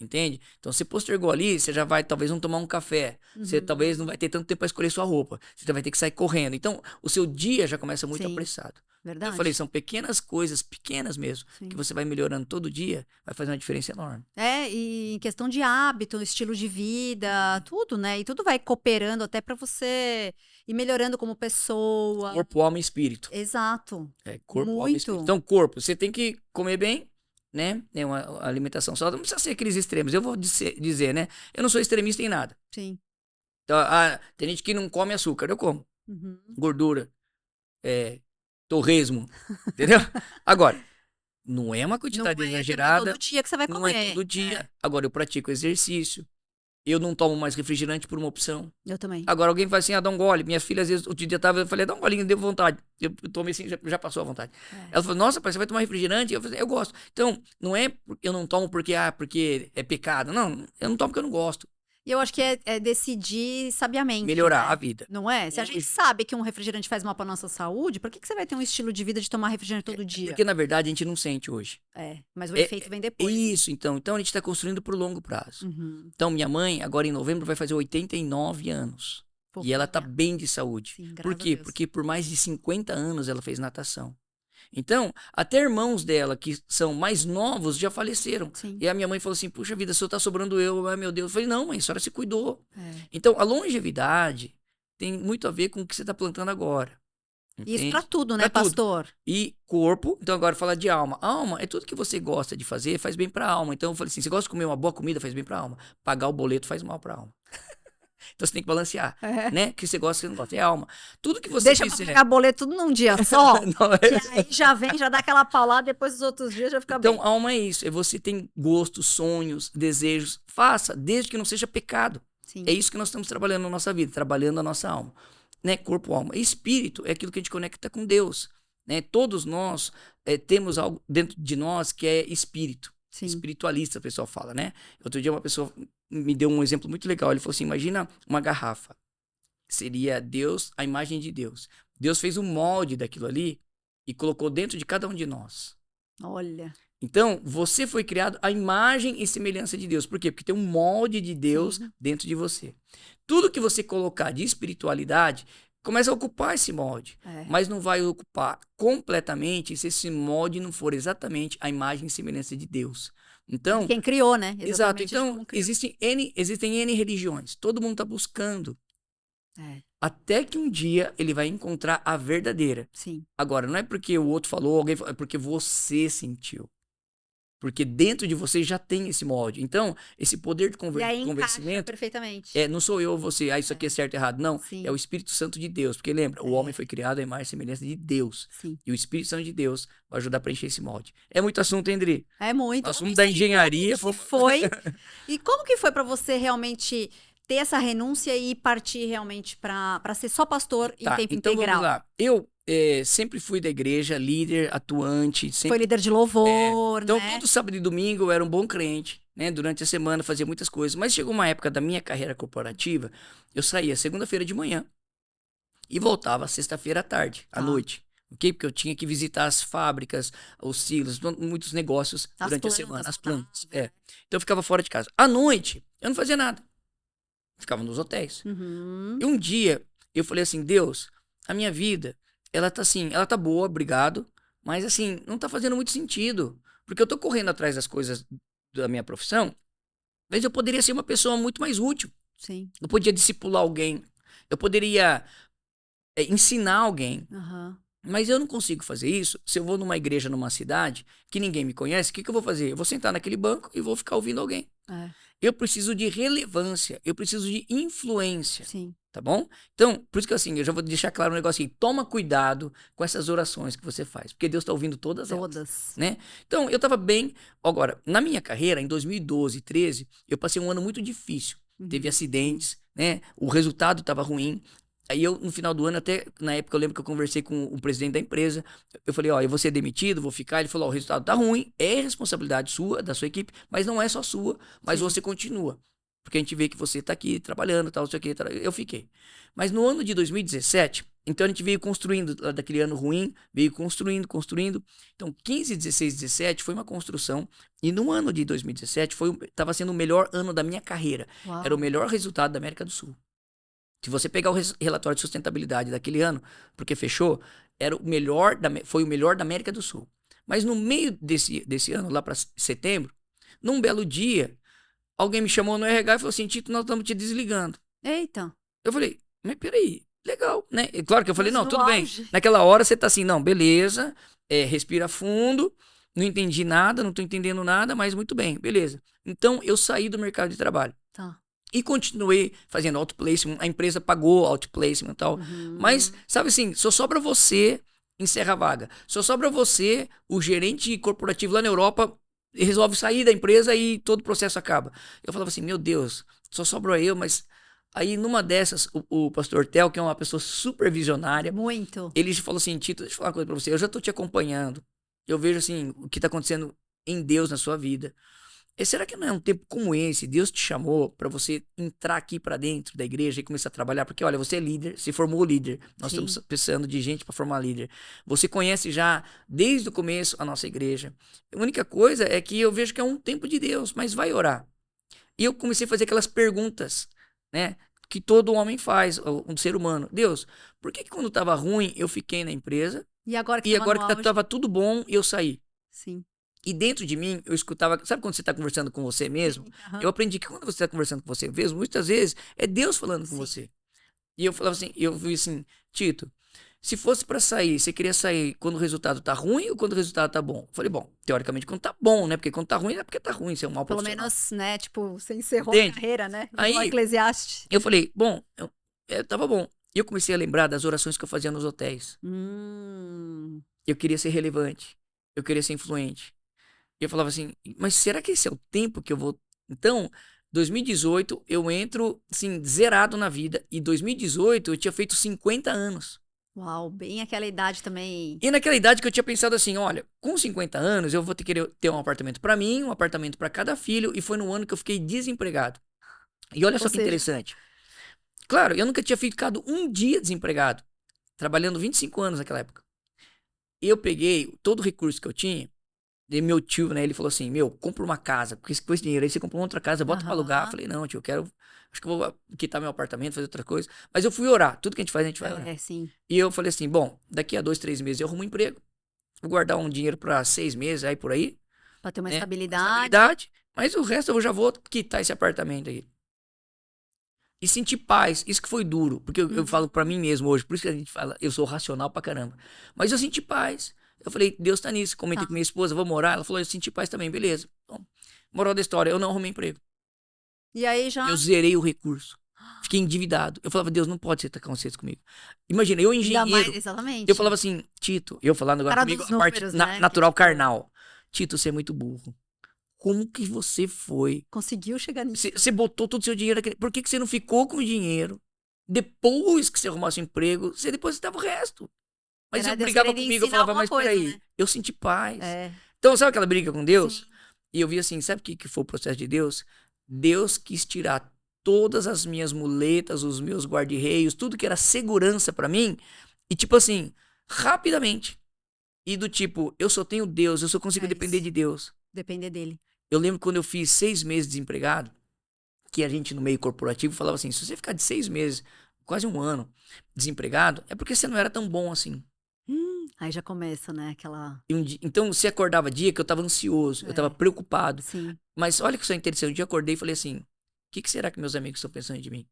Entende? Então, você postergou ali, você já vai talvez não tomar um café. Você talvez não vai ter tanto tempo para escolher sua roupa. Você vai ter que sair correndo. Então, o seu dia já começa muito apressado. Verdade. Eu falei, são pequenas coisas, pequenas mesmo, que você vai melhorando todo dia, vai fazer uma diferença enorme. E em questão de hábito, estilo de vida, tudo, né? E tudo vai cooperando até pra você ir melhorando como pessoa. Corpo, alma e espírito. Exato. Corpo, alma e espírito. Muito. Então, corpo, você tem que comer bem, né? É uma alimentação saudável. Não precisa ser aqueles extremos. Eu vou dizer, né? Eu não sou extremista em nada. Sim. Então, tem gente que não come açúcar, eu como. Uhum. Gordura, torresmo, entendeu? Agora, não é uma quantidade Não é exagerada. todo dia que você vai Não comer. é todo dia. Agora, eu pratico exercício. Eu não tomo mais refrigerante por uma opção. Eu também. Agora, alguém fala assim, dá um gole. Minha filha, às vezes, outro dia eu falei, dá um golinho, deu vontade. Eu tomei assim, já passou a vontade. Ela falou, nossa, pai, você vai tomar refrigerante? Eu falei, eu gosto. Então, não é eu não tomo porque é pecado. Não, eu não tomo porque eu não gosto. E eu acho que é decidir sabiamente. Melhorar né? a vida. Não é? Se a gente sabe que um refrigerante faz mal pra nossa saúde, por que você vai ter um estilo de vida de tomar refrigerante todo dia? Porque, na verdade, a gente não sente hoje. Mas o efeito vem depois. Isso, então. Então, a gente está construindo pro longo prazo. Uhum. Então, minha mãe, agora em novembro, vai fazer 89 anos. Pô, E ela tá olha. bem de saúde. Sim, Por graças a quê? Deus. Porque por mais de 50 anos ela fez natação. Então, até irmãos dela, que são mais novos, já faleceram. Sim. E a minha mãe falou assim, puxa vida, só tá sobrando eu, ai meu Deus. Eu falei, não, mãe, a senhora se cuidou. É. Então, a longevidade tem muito a ver com o que você tá plantando agora. Isso entende? pra tudo, né, Pra tudo. pastor? E corpo, então agora falar de alma. Alma é tudo que você gosta de fazer, faz bem pra alma. Então eu falei assim, você gosta de comer uma boa comida, faz bem pra alma. Pagar o boleto faz mal pra alma. Então você tem que balancear, É. né? O que você gosta, o que você não gosta. É alma. Tudo que você Deixa pra fizer. pagar boleto tudo num dia só, Não, que aí já vem, já dá aquela paulada, depois os outros dias já fica então, bem. alma é isso. É você tem gostos, sonhos, desejos. Faça, desde que não seja pecado. Sim. É isso que nós estamos trabalhando na nossa vida, trabalhando a nossa alma. Né? Corpo, alma. Espírito é aquilo que a gente conecta com Deus. Né? Todos nós temos algo dentro de nós que é espírito. Sim. Espiritualista, o pessoal fala, né? Outro dia uma pessoa me deu um exemplo muito legal. Ele falou assim, imagina uma garrafa. Seria Deus, a imagem de Deus. Deus fez um molde daquilo ali e colocou dentro de cada um de nós. Olha. Então, você foi criado à imagem e semelhança de Deus. Por quê? Porque tem um molde de Deus Sim. dentro de você. Tudo que você colocar de espiritualidade começa a ocupar esse molde. É. Mas não vai ocupar completamente se esse molde não for exatamente a imagem e semelhança de Deus. Então, Quem criou, né? exato. Exatamente de Então, como criou. existem N religiões. Todo mundo está buscando. É, Até que um dia ele vai encontrar a verdadeira. sim. Agora, não é porque o outro falou, alguém falou, é porque você sentiu. Porque dentro de você já tem esse molde. Então, esse poder de E aí encaixa convencimento perfeitamente. não sou eu ou você, isso aqui é certo e errado. Não, Sim. é o Espírito Santo de Deus. Porque lembra, o homem foi criado à imagem e semelhança de Deus. Sim. E o Espírito Santo de Deus vai ajudar a preencher esse molde. É muito assunto, hein, André? É muito. Nós fomos da engenharia. Como que foi? E como que foi pra você realmente ter essa renúncia e partir realmente pra ser só pastor em Tá, tempo então integral? vamos lá. Eu sempre fui da igreja, líder, atuante. Foi Sempre líder de louvor, Então, né? todo sábado e domingo eu era um bom crente, né? Durante a semana fazia muitas coisas. Mas chegou uma época da minha carreira corporativa, eu saía segunda-feira de manhã e voltava sexta-feira à tarde, à Tá. noite. Ok? Porque eu tinha que visitar as fábricas, os silos, muitos negócios As durante plantas, a semana, as saudável, plantas. né? Então eu ficava fora de casa. À noite, eu não fazia nada. Ficava nos hotéis. Uhum. E um dia eu falei assim, Deus, a minha vida, ela tá assim, ela tá boa, obrigado, mas assim, não tá fazendo muito sentido. Porque eu tô correndo atrás das coisas da minha profissão, mas eu poderia ser uma pessoa muito mais útil. Sim. Eu podia discipular alguém, eu poderia ensinar alguém, Aham. mas eu não consigo fazer isso se eu vou numa igreja, numa cidade, que ninguém me conhece, o que eu vou fazer? Eu vou sentar naquele banco e vou ficar ouvindo alguém. É, Eu preciso de relevância, eu preciso de influência. sim. Tá bom? Então, por isso que assim, eu já vou deixar claro um negocinho. Toma cuidado com essas orações que você faz, porque Deus tá ouvindo todas elas, Todas. né? Então, eu tava bem. Agora, na minha carreira, em 2012, 13, eu passei um ano muito difícil. Teve acidentes, né? O resultado tava ruim. Aí eu, no final do ano, até na época eu lembro que eu conversei com o presidente da empresa. Eu falei, ó, eu vou ser demitido, vou ficar. Ele falou, ó, o resultado tá ruim, é responsabilidade sua, da sua equipe, mas não é só sua, mas Sim. você continua. Porque a gente vê que você tá aqui trabalhando, tal, não sei o que, eu fiquei. Mas no ano de 2017, então a gente veio construindo, daquele ano ruim, veio construindo. Então 15, 16, 17 foi uma construção. E no ano de 2017, tava sendo o melhor ano da minha carreira. Uau. Era o melhor resultado da América do Sul. Se você pegar o relatório de sustentabilidade daquele ano, porque fechou, foi o melhor da América do Sul. Mas no meio desse ano, lá para setembro, num belo dia, alguém me chamou no RH e falou assim, Tito, nós estamos te desligando. Eita. Eu falei, mas peraí, legal, né? E claro que eu falei, Mas não, no tudo bem. auge. Naquela hora você tá assim, não, beleza, respira fundo, não entendi nada, não tô entendendo nada, mas muito bem, beleza. Então eu saí do mercado de trabalho. Tá. E continuei fazendo outplacement, a empresa pagou outplacement e tal. Uhum. Mas, sabe assim, só sobra você, encerra a vaga. Só sobra você, o gerente corporativo lá na Europa, resolve sair da empresa e todo o processo acaba. Eu falava assim, meu Deus, só sobrou eu, mas... Aí, numa dessas, o pastor Tel, que é uma pessoa super visionária, Muito. ele falou assim, Tito, deixa eu falar uma coisa pra você, eu já tô te acompanhando. Eu vejo, assim, o que tá acontecendo em Deus na sua vida. E será que não é um tempo como esse? Deus te chamou para você entrar aqui para dentro da igreja e começar a trabalhar? Porque, olha, você é líder, se formou líder. Nós Sim. estamos precisando de gente para formar líder. Você conhece já, desde o começo, a nossa igreja. A única coisa é que eu vejo que é um tempo de Deus, mas vai orar. E eu comecei a fazer aquelas perguntas, né? Que todo homem faz, um ser humano. Deus, por que quando estava ruim eu fiquei na empresa E agora que e tava agora no que auge? estava tudo bom eu saí? Sim. E dentro de mim, eu escutava. Sabe quando você está conversando com você mesmo? Aham. Eu aprendi que quando você está conversando com você mesmo, muitas vezes é Deus falando com Sim. você. E eu falava assim, eu vi assim, Tito, Se fosse pra sair, você queria sair quando o resultado tá ruim ou quando o resultado tá bom? Eu falei, bom, teoricamente quando tá bom, né? Porque quando tá ruim é porque tá ruim, você é um mau Pelo profissional. menos, né, tipo, você encerrou a Entende? carreira, né? Igual Aí Eclesiastes. eu falei, bom, tava bom. E eu comecei a lembrar das orações que eu fazia nos hotéis. Eu queria ser relevante. Eu queria ser influente. E eu falava assim, mas será que esse é o tempo que eu vou... Então, 2018, eu entro, assim, zerado na vida. E 2018, eu tinha feito 50 anos. Uau, bem aquela idade também. E naquela idade que eu tinha pensado assim, olha, com 50 anos, eu vou querer ter um apartamento pra mim, um apartamento pra cada filho. E foi no ano que eu fiquei desempregado. E olha Ou só que seja, interessante. Claro, eu nunca tinha ficado um dia desempregado. Trabalhando 25 anos naquela época. Eu peguei todo o recurso que eu tinha. E meu tio, né, ele falou assim, meu, compra uma casa, porque com esse dinheiro aí você compra uma outra casa, bota pra alugar. Eu aham. falei, não, tio, acho que eu vou quitar meu apartamento, fazer outra coisa. Mas eu fui orar, tudo que a gente vai orar. É, sim. E eu falei assim, bom, daqui a 2, 3 meses eu arrumo um emprego, vou guardar um dinheiro pra 6 meses, aí por aí, Pra ter uma né, uma estabilidade. estabilidade, mas o resto eu já vou quitar esse apartamento aí. E sentir paz, isso que foi duro, porque eu falo pra mim mesmo hoje, por isso que a gente fala, eu sou racional pra caramba. Mas eu senti paz. Eu falei, Deus tá nisso. Comentei Tá. com minha esposa, vamos morar. Ela falou, eu senti paz também, beleza. Então, moral da história, eu não arrumei emprego. E aí já. Eu zerei o recurso. Fiquei endividado. Eu falava, Deus, não pode ser tão cedo comigo. Imagina, eu Ainda mais, engenheiro. exatamente. Eu falava assim, Tito, eu falando agora Cara comigo, dos a parte números, né? natural Que, tipo, carnal. Tito, você é muito burro. Como que você foi? conseguiu chegar nisso. Você botou todo o seu dinheiro naquele... Por que você não ficou com o dinheiro? Depois que você arrumasse um emprego, você depositava o resto. Mas Era eu Deus brigava querendo comigo, eu ensinar falava, alguma mas coisa, peraí, né? eu senti paz. É. Então, sabe aquela briga com Deus? Sim. E eu vi assim, sabe o que foi o processo de Deus? Deus quis tirar todas as minhas muletas, os meus guarda-reios, tudo que era segurança pra mim, e tipo assim, rapidamente. E do tipo, eu só tenho Deus, eu só consigo É depender isso. de Deus. Depender dele. Eu lembro quando eu fiz 6 meses desempregado, que a gente no meio corporativo falava assim, se você ficar de 6 meses, quase um ano, desempregado, é porque você não era tão bom assim. Aí já começa, né? Aquela. Então, você acordava dia que eu tava ansioso, eu tava É, preocupado. sim. Mas olha que só interessante, um dia eu acordei e falei assim, o que será que meus amigos estão pensando de mim?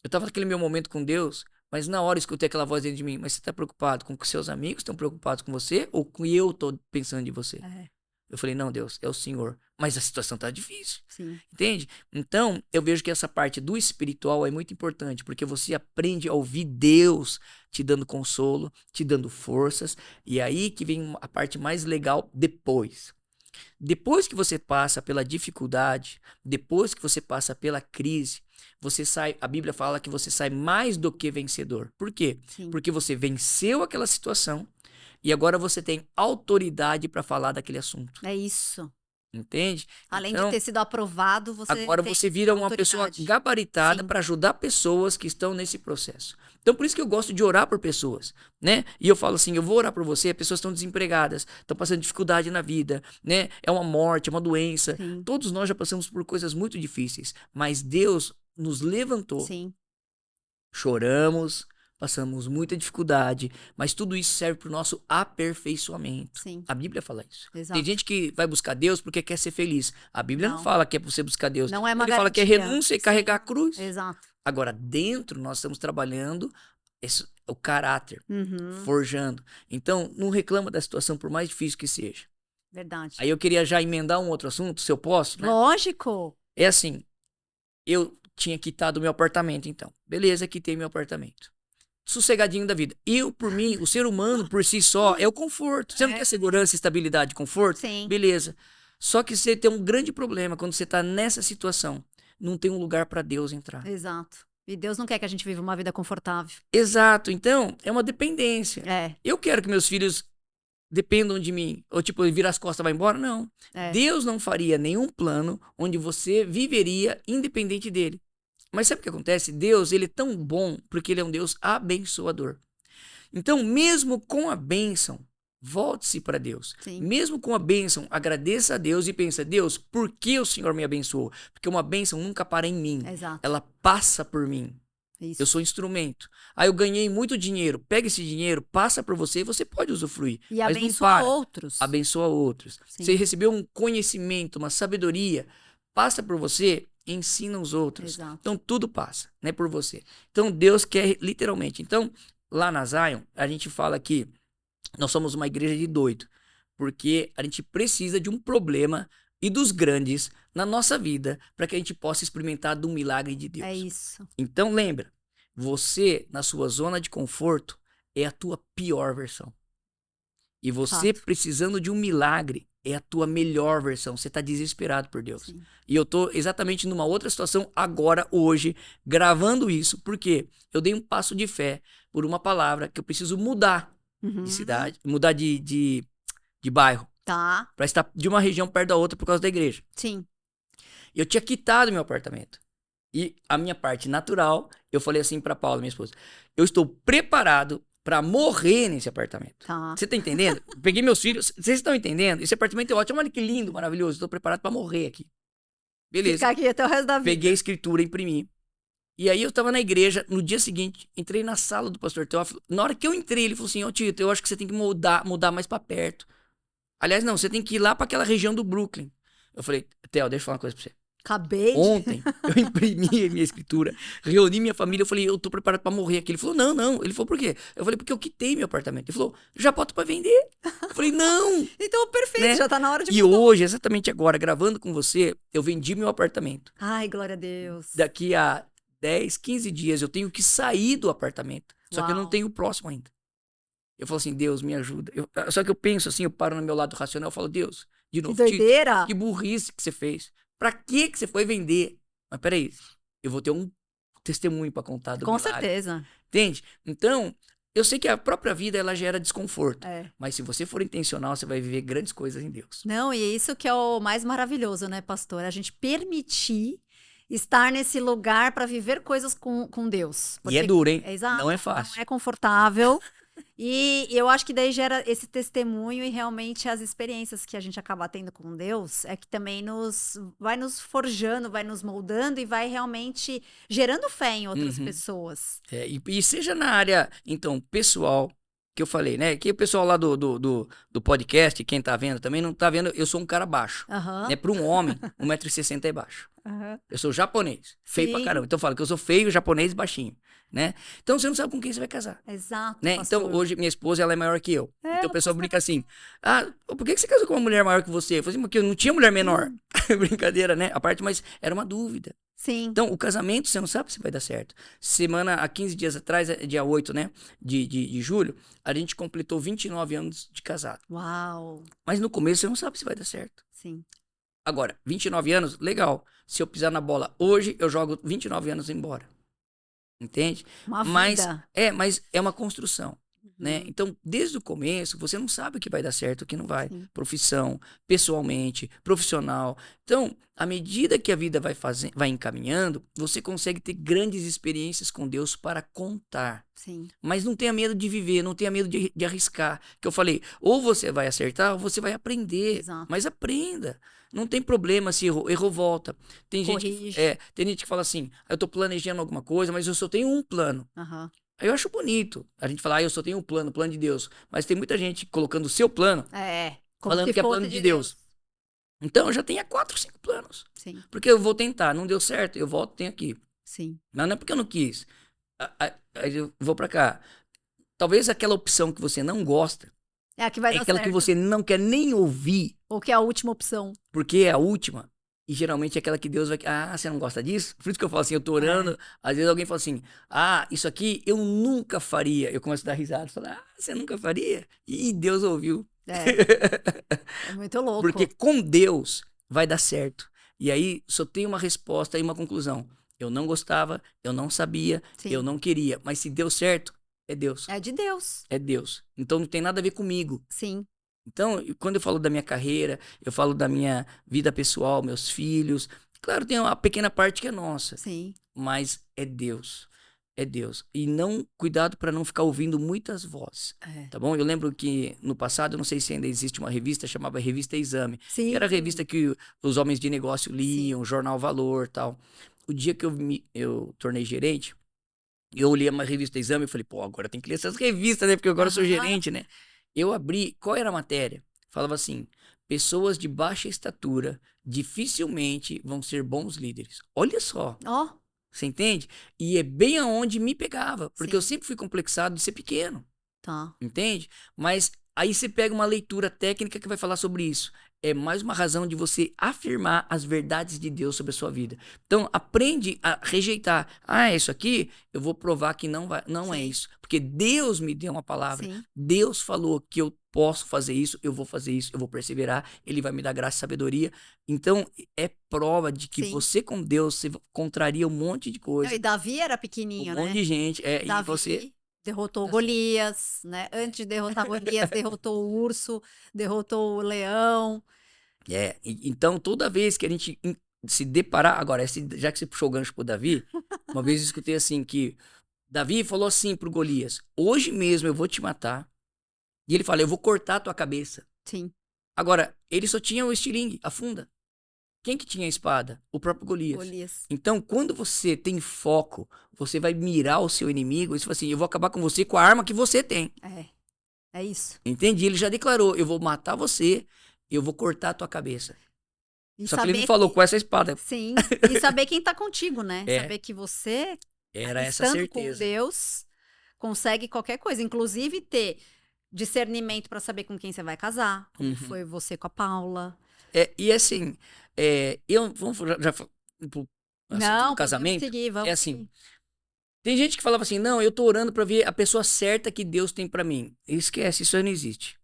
Eu tava naquele meu momento com Deus, mas na hora eu escutei aquela voz dentro de mim, mas você tá preocupado com o que seus amigos estão preocupados com você ou com eu tô pensando de você? É, Eu falei, não, Deus, é o Senhor. Mas a situação tá difícil, sim. entende? Então, eu vejo que essa parte do espiritual é muito importante, porque você aprende a ouvir Deus te dando consolo, te dando forças, e aí que vem a parte mais legal depois. Depois que você passa pela dificuldade, depois que você passa pela crise, você sai, a Bíblia fala que você sai mais do que vencedor. Por quê? Sim. Porque você venceu aquela situação e agora você tem autoridade para falar daquele assunto. É isso. Entende? Além de Então, ter sido aprovado, você agora tem você vira uma pessoa autoridade. gabaritada Sim. para ajudar pessoas que estão nesse processo. Então, por isso que eu gosto de orar por pessoas, né? E eu falo assim, eu vou orar por você, pessoas estão desempregadas, estão passando dificuldade na vida, né? É uma morte, é uma doença. Sim. Todos nós já passamos por coisas muito difíceis, mas Deus nos levantou. Sim. Choramos, passamos muita dificuldade, mas tudo isso serve para o nosso aperfeiçoamento. Sim. A Bíblia fala isso. Exato. Tem gente que vai buscar Deus porque quer ser feliz. A Bíblia não Não. fala que é para você buscar Deus. Não é uma Ele fala que é garantia. renúncia e Sim. carregar a cruz. Exato. Agora, dentro, nós estamos trabalhando o caráter, Uhum. forjando. Então, não reclama da situação, por mais difícil que seja. Verdade. Aí eu queria já emendar um outro assunto, se eu posso, né? Lógico. É assim, eu tinha quitado o meu apartamento, então. Beleza, quitei meu apartamento. Sossegadinho da vida. Eu, por mim, o ser humano, por si só, é o conforto. Você não quer segurança, estabilidade, conforto? Sim. Beleza. Só que você tem um grande problema quando você tá nessa situação. Não tem um lugar para Deus entrar. Exato. E Deus não quer que a gente viva uma vida confortável. Exato. Então, é uma dependência. É. Eu quero que meus filhos dependam de mim. Ou tipo, vira as costas e vai embora? Não. É. Deus não faria nenhum plano onde você viveria independente dele. Mas sabe o que acontece? Deus, ele é tão bom porque ele é um Deus abençoador. Então, mesmo com a bênção, volte-se para Deus. Sim. Mesmo com a bênção, agradeça a Deus e pensa, Deus, por que o Senhor me abençoou? Porque uma bênção nunca para em mim. Exato. Ela passa por mim. Isso. Eu sou instrumento. Aí eu ganhei muito dinheiro. Pega esse dinheiro, passa para você e você pode usufruir. E mas não abençoa para. outros. Abençoa outros. Sim. Você recebeu um conhecimento, uma sabedoria, passa por você, ensina os outros. Exato. Então tudo passa, né, por você. Então Deus quer literalmente. Então lá na Zion, a gente fala que nós somos uma igreja de doido, porque a gente precisa de um problema e dos grandes na nossa vida para que a gente possa experimentar do milagre de Deus. É isso. Então lembra, você na sua zona de conforto é a tua pior versão. E você Fato. precisando de um milagre é a tua melhor versão. Você tá desesperado por Deus. Sim. E eu tô exatamente numa outra situação agora, hoje, gravando isso. Porque eu dei um passo de fé por uma palavra que eu preciso mudar Uhum. de cidade, mudar de bairro. Tá. Pra estar de uma região perto da outra por causa da igreja. Sim. Eu tinha quitado meu apartamento. E a minha parte natural, eu falei assim pra Paula, minha esposa, eu estou preparado pra morrer nesse apartamento. Tá. Você tá entendendo? Peguei meus filhos, vocês estão entendendo? Esse apartamento é ótimo, olha que lindo, maravilhoso, estou preparado pra morrer aqui. Beleza. Ficar aqui até o resto da vida. Peguei a escritura, imprimi. E aí eu tava na igreja, no dia seguinte, entrei na sala do pastor Teófilo. Na hora que eu entrei, ele falou assim, ô Tito, eu acho que você tem que mudar mais pra perto. Aliás, não, você tem que ir lá pra aquela região do Brooklyn. Eu falei, Theo, deixa eu falar uma coisa pra você. Acabei de... Ontem, eu imprimi a minha escritura, reuni minha família, eu falei, eu tô preparado pra morrer aqui. Ele falou, não. Ele falou, por quê? Eu falei, porque eu quitei meu apartamento. Ele falou, já boto pra vender. Eu falei, não. Então, perfeito, Né? já tá na hora de E mudar. hoje, exatamente agora, gravando com você, eu vendi meu apartamento. Ai, glória a Deus. Daqui a 10, 15 dias, eu tenho que sair do apartamento. Só que eu não Uau. tenho o próximo ainda. Eu falo assim, Deus, me ajuda. Só que eu penso assim, eu paro no meu lado racional, eu falo, Deus, de Que novo, Tito, doideira. que burrice que você fez. Pra que você foi vender? Mas peraí, eu vou ter um testemunho pra contar do Com milagre. certeza. Entende? Então, eu sei que a própria vida, ela gera desconforto. É. Mas se você for intencional, você vai viver grandes coisas em Deus. Não, e é isso que é o mais maravilhoso, né, pastor? A gente permitir estar nesse lugar para viver coisas com Deus. E é duro, hein? Exato, Não é fácil. não é confortável. E eu acho que daí gera esse testemunho e realmente as experiências que a gente acaba tendo com Deus é que também vai nos forjando, vai nos moldando e vai realmente gerando fé em outras Uhum. pessoas. É, e seja na área, então, pessoal, que eu falei, né? Que o pessoal lá do podcast, quem tá vendo também não tá vendo, eu sou um cara baixo. Aham. Né? Para um homem, 1,60 m é baixo. Aham. Eu sou japonês, feio pra Sim. caramba. Então eu falo que eu sou feio, japonês e baixinho, né? Então você não sabe com quem você vai casar, Exato, né? pastor. Então hoje minha esposa, ela é maior que eu. É, Então o pessoal brinca assim, por que você casou com uma mulher maior que você? Eu falei assim, porque eu não tinha mulher menor. Brincadeira, né? A parte, mas era uma dúvida. Sim. Então, o casamento, você não sabe se vai dar certo. Há 15 dias atrás, dia 8, né, de julho, a gente completou 29 anos de casado. Uau. Mas no começo, você não sabe se vai dar certo. Sim. Agora, 29 anos, legal. Se eu pisar na bola hoje, eu jogo 29 anos embora. Entende? Uma Mas vida. mas é uma construção. Né? Uhum. Então, desde o começo, você não sabe o que vai dar certo, o que não vai. Sim. Profissão, pessoalmente, profissional. Então, à medida que a vida vai encaminhando, você consegue ter grandes experiências com Deus para contar. Sim. Mas não tenha medo de viver, não tenha medo de arriscar. Que eu falei, ou você vai acertar, ou você vai aprender. Exato. Mas aprenda. Não tem problema se errou volta. Tem Corrige. tem gente que fala assim, eu tô planejando alguma coisa, mas eu só tenho um plano. Aham. Aí eu acho bonito. A gente fala, eu só tenho um plano, plano de Deus. Mas tem muita gente colocando o seu plano, É. Como falando se que é fosse plano de Deus. Então eu já tenho 4, 5 planos. Sim. Porque eu vou tentar, não deu certo, eu volto, tenho aqui. Sim. Mas não é porque eu não quis. Aí eu vou pra cá. Talvez aquela opção que você não gosta, É a que vai é dar aquela certo. que você não quer nem ouvir, Ou que é a última opção. porque é a última. E geralmente é aquela que Deus vai... você não gosta disso? Por isso que eu falo assim, eu tô orando, às vezes alguém fala assim, isso aqui eu nunca faria. Eu começo a dar risada, falo, você nunca faria? E Deus ouviu. É. É muito louco. Porque com Deus vai dar certo. E aí só tem uma resposta e uma conclusão. Eu não gostava, eu não sabia, Sim. eu não queria. Mas se deu certo, é Deus. É de Deus. É Deus. Então não tem nada a ver comigo. Sim. Então, quando eu falo da minha carreira, eu falo da minha vida pessoal, meus filhos. Claro, tem uma pequena parte que é nossa. Sim. Mas é Deus. É Deus. E não, cuidado para não ficar ouvindo muitas vozes. É. Tá bom? Eu lembro que no passado, eu não sei se ainda existe uma revista, chamava Revista Exame. Sim. Que era a revista que os homens de negócio liam, Jornal Valor e tal. O dia que eu tornei gerente, eu li uma revista Exame e falei, agora tem que ler essas revistas, né? Porque agora eu sou gerente, né? Eu abri, qual era a matéria? Falava assim, pessoas de baixa estatura dificilmente vão ser bons líderes. Olha só. Ó. Você entende? E é bem aonde me pegava, porque Sim. eu sempre fui complexado de ser pequeno. Tá. Entende? Mas aí você pega uma leitura técnica que vai falar sobre isso. É mais uma razão de você afirmar as verdades de Deus sobre a sua vida. Então, aprende a rejeitar. Ah, isso aqui, eu vou provar que não é Sim. isso. Porque Deus me deu uma palavra. Sim. Deus falou que eu posso fazer isso, eu vou fazer isso, eu vou perseverar, Ele vai me dar graça e sabedoria. Então, é prova de que Sim. você com Deus, você contraria um monte de Não, coisa, e Davi era um pequenininho, monte né? de gente. E Davi você... derrotou Tá certo. Golias, né? Antes de derrotar Golias, derrotou o urso, derrotou o leão. Então toda vez que a gente se deparar, agora, já que você puxou o gancho pro Davi, uma vez eu escutei assim que Davi falou assim pro Golias: hoje mesmo eu vou te matar. E ele fala: eu vou cortar a tua cabeça. Sim. Agora, ele só tinha o estilingue, a funda. Quem que tinha a espada? O próprio Golias. Golias. Então, quando você tem foco, você vai mirar o seu inimigo e você fala assim: eu vou acabar com você com a arma que você tem. É isso. Entende? Ele já declarou: eu vou matar você, eu vou cortar a tua cabeça. E Só que ele não saber falou que... com essa espada. Sim. E saber quem tá contigo, né? É. Saber que você, Era essa estando com certeza. Deus, consegue qualquer coisa. Inclusive ter discernimento pra saber com quem você vai casar. Como foi você com a Paula. E assim, vamos já pro assunto do Não, casamento. podemos seguir, vamos É assim, seguir. tem gente que falava assim: não, eu tô orando pra ver a pessoa certa que Deus tem pra mim. Esquece, isso aí não existe.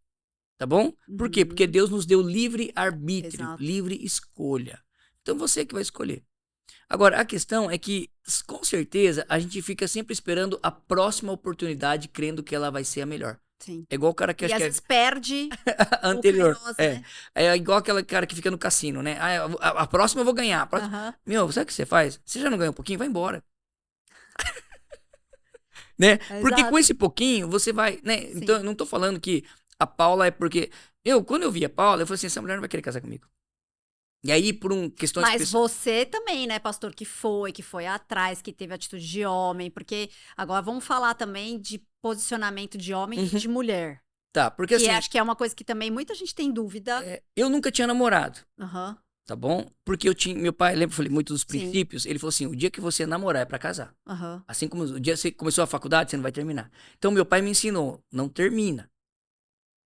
Tá bom? Por quê? Porque Deus nos deu livre arbítrio, Exato. livre escolha. Então você que vai escolher. Agora, a questão é que, com certeza, a gente fica sempre esperando a próxima oportunidade, crendo que ela vai ser a melhor. Sim. É igual o cara que E acha às que vezes perde a anterior. Kairos, É. né? É igual aquele cara que fica no cassino, né? Ah, a próxima eu vou ganhar. a próxima- Aham. Meu, sabe o que você faz? Você já não ganhou um pouquinho? Vai embora. Né? Porque com Exato. esse pouquinho, você vai, né? Sim. Então, eu não tô falando que a Paula é porque... Quando eu vi a Paula, eu falei assim: essa mulher não vai querer casar comigo. E aí, por questões Mas pessoais... você também, né, pastor, que foi atrás, que teve atitude de homem, porque agora vamos falar também de posicionamento de homem e de mulher. Tá, porque Que assim, acho que é uma coisa que também muita gente tem dúvida. eu nunca tinha namorado, Aham. tá bom? Porque meu pai, lembra, eu falei muito dos Sim. princípios, ele falou assim: o dia que você namorar é pra casar. Aham. Assim como o dia que você começou a faculdade, você não vai terminar. Então, meu pai me ensinou: não termina.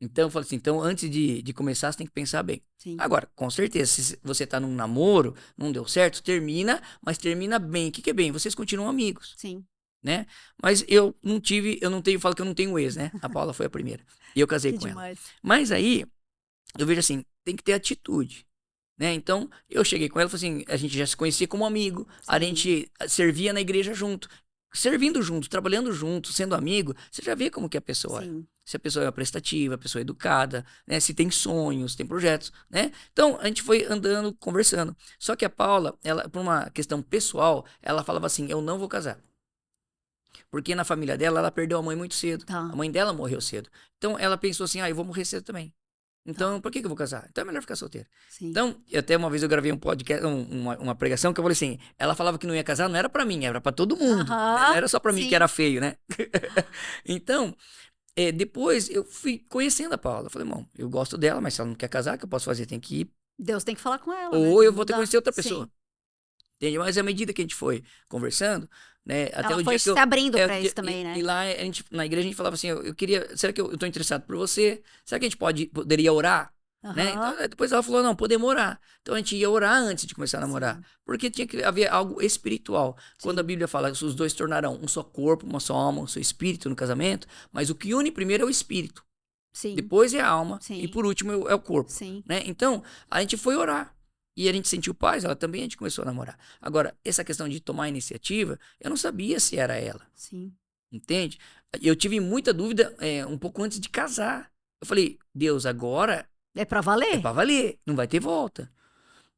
Então, eu falei assim: então, antes de começar, você tem que pensar bem. Sim. Agora, com certeza, se você tá num namoro, não deu certo, termina, mas termina bem. O que é bem? Vocês continuam amigos, Sim. né? Mas eu não tenho, falo que eu não tenho ex, né? A Paula foi a primeira. E eu casei Que com ela. demais. Mas aí, eu vejo assim, tem que ter atitude, né? Então, eu cheguei com ela e falei assim: a gente já se conhecia como amigo, a Sim. gente servia na igreja junto. Servindo junto, trabalhando junto, sendo amigo, você já vê como que a pessoa é. Sim. Se a pessoa é prestativa, a pessoa é educada, né? Se tem sonhos, tem projetos, né? Então, a gente foi andando, conversando. Só que a Paula, ela, por uma questão pessoal, ela falava assim: eu não vou casar. Porque na família dela, ela perdeu a mãe muito cedo. Tá. A mãe dela morreu cedo. Então, ela pensou assim: eu vou morrer cedo também. Então, por que eu vou casar? Então é melhor ficar solteira. Sim. Então, até uma vez eu gravei um podcast, uma pregação que eu falei assim: ela falava que não ia casar, não era pra mim, era pra todo mundo. Aham. Não era só pra mim Sim. que era feio, né? Então, depois eu fui conhecendo a Paula. Eu falei: irmão, eu gosto dela, mas se ela não quer casar, o que eu posso fazer? Tem que ir. Deus tem que falar com ela, né? Ou eu vou ter que Mudar. conhecer outra Sim. pessoa. Entende? Mas à medida que a gente foi conversando, né? Até Ela o foi dia que eu. se abrindo é, pra e- isso também, né? E lá na igreja a gente falava assim: eu queria. Será que eu tô interessado por você? Será que a gente poderia orar? Né? Aham. Então, depois ela falou: não, podemos orar. Então a gente ia orar antes de começar a namorar. Sim. Porque tinha que haver algo espiritual. Quando Sim. a Bíblia fala que os dois tornarão um só corpo, uma só alma, um só espírito no casamento, mas o que une primeiro é o espírito, Sim. depois é a alma Sim. e por último é o corpo. Sim. Né? Então a gente foi orar. E a gente sentiu paz, ela também, a gente começou a namorar. Agora, essa questão de tomar iniciativa, eu não sabia se era ela. Sim. Entende? Eu tive muita dúvida um pouco antes de casar. Eu falei: Deus, agora É pra é valer. pra valer, não vai ter volta.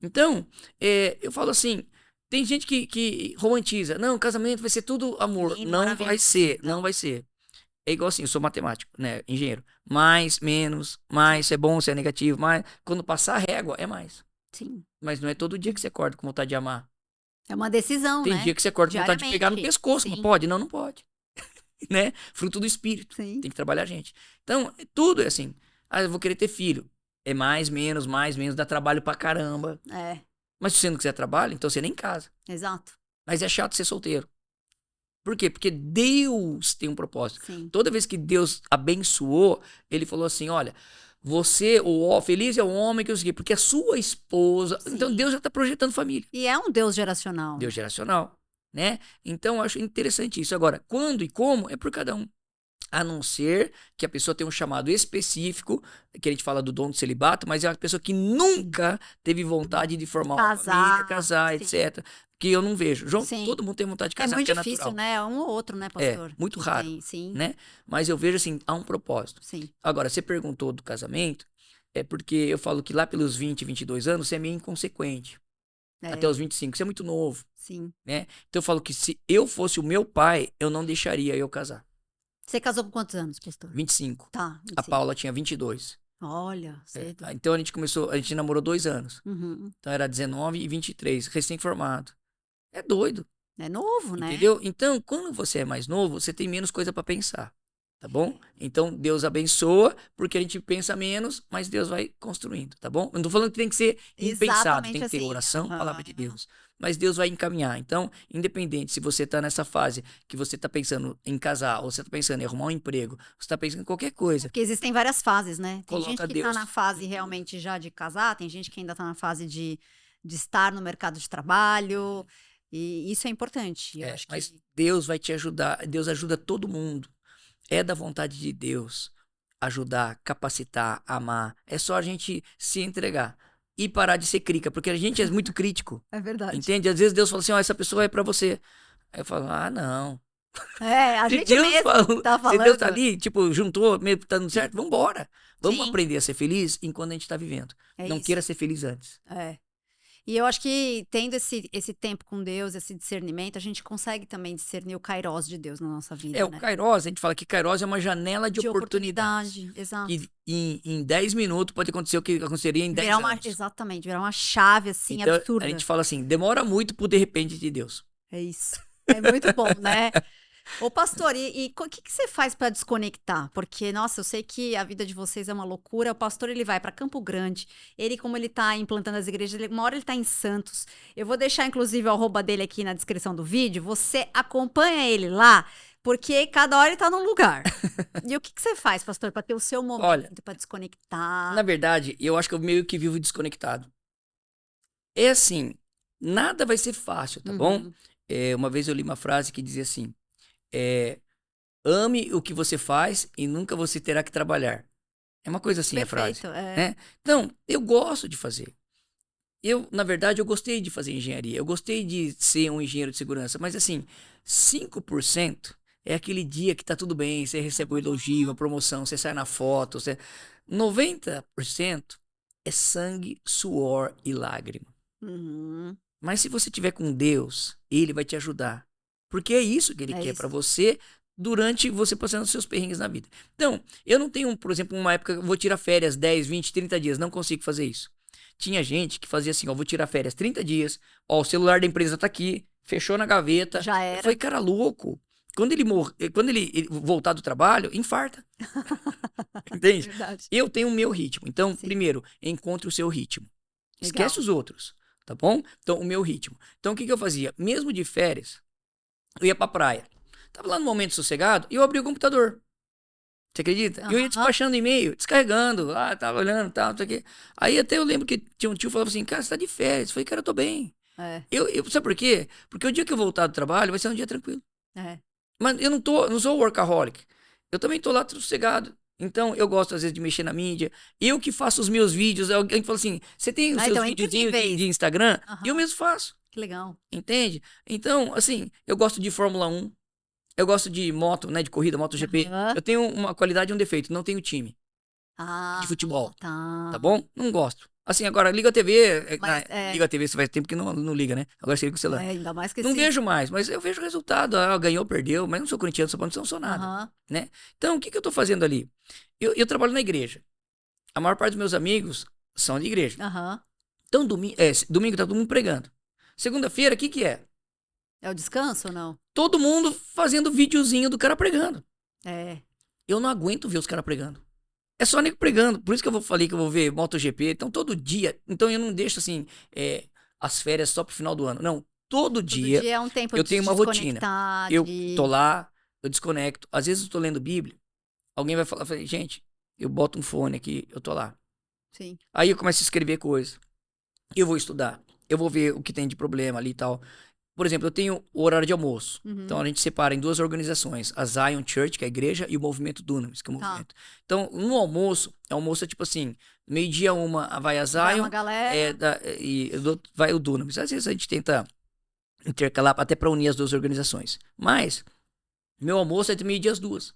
Então, eu falo assim: tem gente que romantiza. Não, casamento vai ser tudo amor. Lindo, Não vai maravilhoso, ser, não. não vai ser. É igual assim: eu sou matemático, né? Engenheiro. Mais, menos, mais, se é bom, se é negativo, mais. Quando passar a régua, é mais. Sim. Mas não é todo dia que você acorda com vontade de amar. É uma decisão, Tem né? dia que você acorda com vontade de pegar no Diariamente. pescoço. Mas Sim. pode? Não, não pode. Né? Fruto do espírito. Sim. Tem que trabalhar a gente. Então, tudo é assim. Ah, eu vou querer ter filho. É mais, menos, dá trabalho pra caramba. É, Mas se você não quiser trabalho, então você nem casa. exato. Mas é chato ser solteiro. Por quê? Porque Deus tem um propósito. Sim. Toda vez que Deus abençoou, ele falou assim: olha, você, feliz é o homem que eu segui, porque a sua esposa. Então Sim. Deus já está projetando família. E é um Deus geracional. Deus geracional, né? Então eu acho interessante isso. Agora, quando e como é por cada um. A não ser que a pessoa tenha um chamado específico, que a gente fala do dom do celibato, mas é uma pessoa que nunca teve vontade de formar uma família, casar, sim. etc. Que eu não vejo. João, Sim. todo mundo tem vontade de É casar, muito porque é difícil, natural. né? Um ou outro, né, pastor? Muito Que raro, tem, sim. né? Mas eu vejo assim, há um propósito. Sim. Agora, você perguntou do casamento, é porque eu falo que lá pelos 20, 22 anos, você é meio inconsequente. É, Até os 25, você é muito novo, sim. né? Então eu falo que se eu fosse o meu pai, eu não deixaria eu casar. Você casou com quantos anos, pastor? 25. Tá, A 25. Paula tinha 22. Olha, cedo. Então a gente namorou 2 anos. Uhum. Então era 19 e 23, recém-formado. É doido, É novo, né? entendeu? Então, quando você é mais novo, você tem menos coisa pra pensar, tá bom? Então, Deus abençoa, porque a gente pensa menos, mas Deus vai construindo, tá bom? Eu não tô falando que tem que ser impensado, Exatamente tem que ter assim. oração, Aham. palavra de Deus. Mas Deus vai encaminhar. Então, independente se você tá nessa fase que você tá pensando em casar, ou você tá pensando em arrumar um emprego, você tá pensando em qualquer coisa, Porque existem várias fases, né? Tem coloca gente que tá Deus. na fase realmente já de casar, tem gente que ainda tá na fase de estar no mercado de trabalho. E isso é importante. Eu acho Mas que Deus vai te ajudar, Deus ajuda todo mundo. É da vontade de Deus ajudar, capacitar, amar. É só a gente se entregar e parar de ser crica, porque a gente é muito crítico, é verdade. entende? Às vezes Deus fala assim, ó, essa pessoa é pra você. Aí eu falo, ah, não. É, a Se gente Deus mesmo falou, tá se Deus tá falando. ali, tipo, juntou, meio que tá dando certo, vambora. Vamos Sim. aprender a ser feliz enquanto a gente tá vivendo. É Não isso. queira ser feliz antes. É. E eu acho que tendo esse tempo com Deus, esse discernimento, a gente consegue também discernir o kairós de Deus na nossa vida, O né? Kairos, a gente fala que Kairos é uma janela de oportunidades. Exato. Que em 10 minutos pode acontecer o que aconteceria em 10 anos. Exatamente, virar uma chave assim Então, absurda. a gente fala assim, demora muito pro de repente de Deus. É isso. É muito bom, né? Ô, pastor, e o que você faz para desconectar? Porque, nossa, eu sei que a vida de vocês é uma loucura. O pastor, ele vai para Campo Grande. Ele, como ele tá implantando as igrejas, uma hora ele tá em Santos. Eu vou deixar, inclusive, o arroba dele aqui na descrição do vídeo. Você acompanha ele lá, porque cada hora ele tá num lugar. E o que você faz, pastor, para ter o seu momento, Olha, para desconectar? na verdade, eu acho que eu meio que vivo desconectado. É assim, nada vai ser fácil, tá bom? Uhum. Uma vez eu li uma frase que dizia assim, ame o que você faz e nunca você terá que trabalhar. É uma coisa assim a frase, Perfeito, é. né? Então, eu gosto de fazer. Na verdade, eu gostei de fazer engenharia. Eu gostei de ser um engenheiro de segurança. Mas, assim, 5% é aquele dia que tá tudo bem. Você recebe um elogio, uma promoção, você sai na foto. 90% é sangue, suor e lágrima. Uhum. Mas se você tiver com Deus, Ele vai te ajudar. Porque é isso que Ele quer para você durante você passando os seus perrengues na vida. Então, eu não tenho, por exemplo, uma época que eu vou tirar férias 10, 20, 30 dias. Não consigo fazer isso. Tinha gente que fazia assim, ó, vou tirar férias 30 dias, ó, o celular da empresa tá aqui, fechou na gaveta. Já era. Eu falei, cara, louco. Quando ele voltar do trabalho, infarta. Entende? Verdade. Eu tenho o meu ritmo. Então, Sim. primeiro, encontre o seu ritmo. Legal. Esquece os outros, tá bom? Então, o meu ritmo. Então, o que eu fazia? Mesmo de férias, eu ia pra praia. Tava lá no momento sossegado e eu abri o computador. Você acredita? E eu ia despachando e-mail, descarregando, tava olhando, tal, não sei o quê. Aí até eu lembro que tinha um tio que falava assim, cara, você tá de férias. Eu falei, cara, eu tô bem. Sabe por quê? Porque o dia que eu voltar do trabalho vai ser um dia tranquilo. Mas eu não sou workaholic. Eu também tô lá sossegado. Então, eu gosto, às vezes, de mexer na mídia. Eu que faço os meus vídeos. Alguém fala assim, você tem os seus então, videozinhos de Instagram? Eu mesmo faço. Que legal. Entende? Então, assim, eu gosto de Fórmula 1. Eu gosto de moto, né? De corrida, MotoGP. Eu tenho uma qualidade e um defeito. Não tenho time de futebol. Tá bom? Não gosto. Assim, agora, liga a TV. Liga a TV, você faz tempo que não liga, né? Agora você liga o celular. Ainda mais que não vejo mais, mas eu vejo o resultado. Ganhou, perdeu, mas não sou corintiano, não sou nada. Né? Então, o que eu tô fazendo ali? Eu trabalho na igreja. A maior parte dos meus amigos são de igreja. Então, domingo tá todo mundo pregando. Segunda-feira, o que é? É o descanso ou não? Todo mundo fazendo videozinho do cara pregando. É. Eu não aguento ver os caras pregando. É só nego pregando. Por isso que eu falei que eu vou ver MotoGP. Então, todo dia. Então, eu não deixo, assim, as férias só pro final do ano. Não. todo Todo dia dia é um tempo eu de tenho uma rotina. desconectar, Eu de... tô lá, eu desconecto. Às vezes eu tô lendo Bíblia, alguém vai falar, gente, eu boto um fone aqui, eu tô lá. Sim. Aí eu começo a escrever coisas. Eu vou estudar. Eu vou ver o que tem de problema ali e tal. Por exemplo, eu tenho o horário de almoço. Então Uhum. a gente separa em duas organizações, a Zion Church, que é a igreja, e o Movimento Dunamis, que é o Tá. movimento. Então, no almoço, é tipo assim, meio-dia uma vai a Vai uma Zion, galera. vai o Dunamis. Às vezes a gente tenta intercalar até para unir as duas organizações. Mas meu almoço é de meio-dia às 2.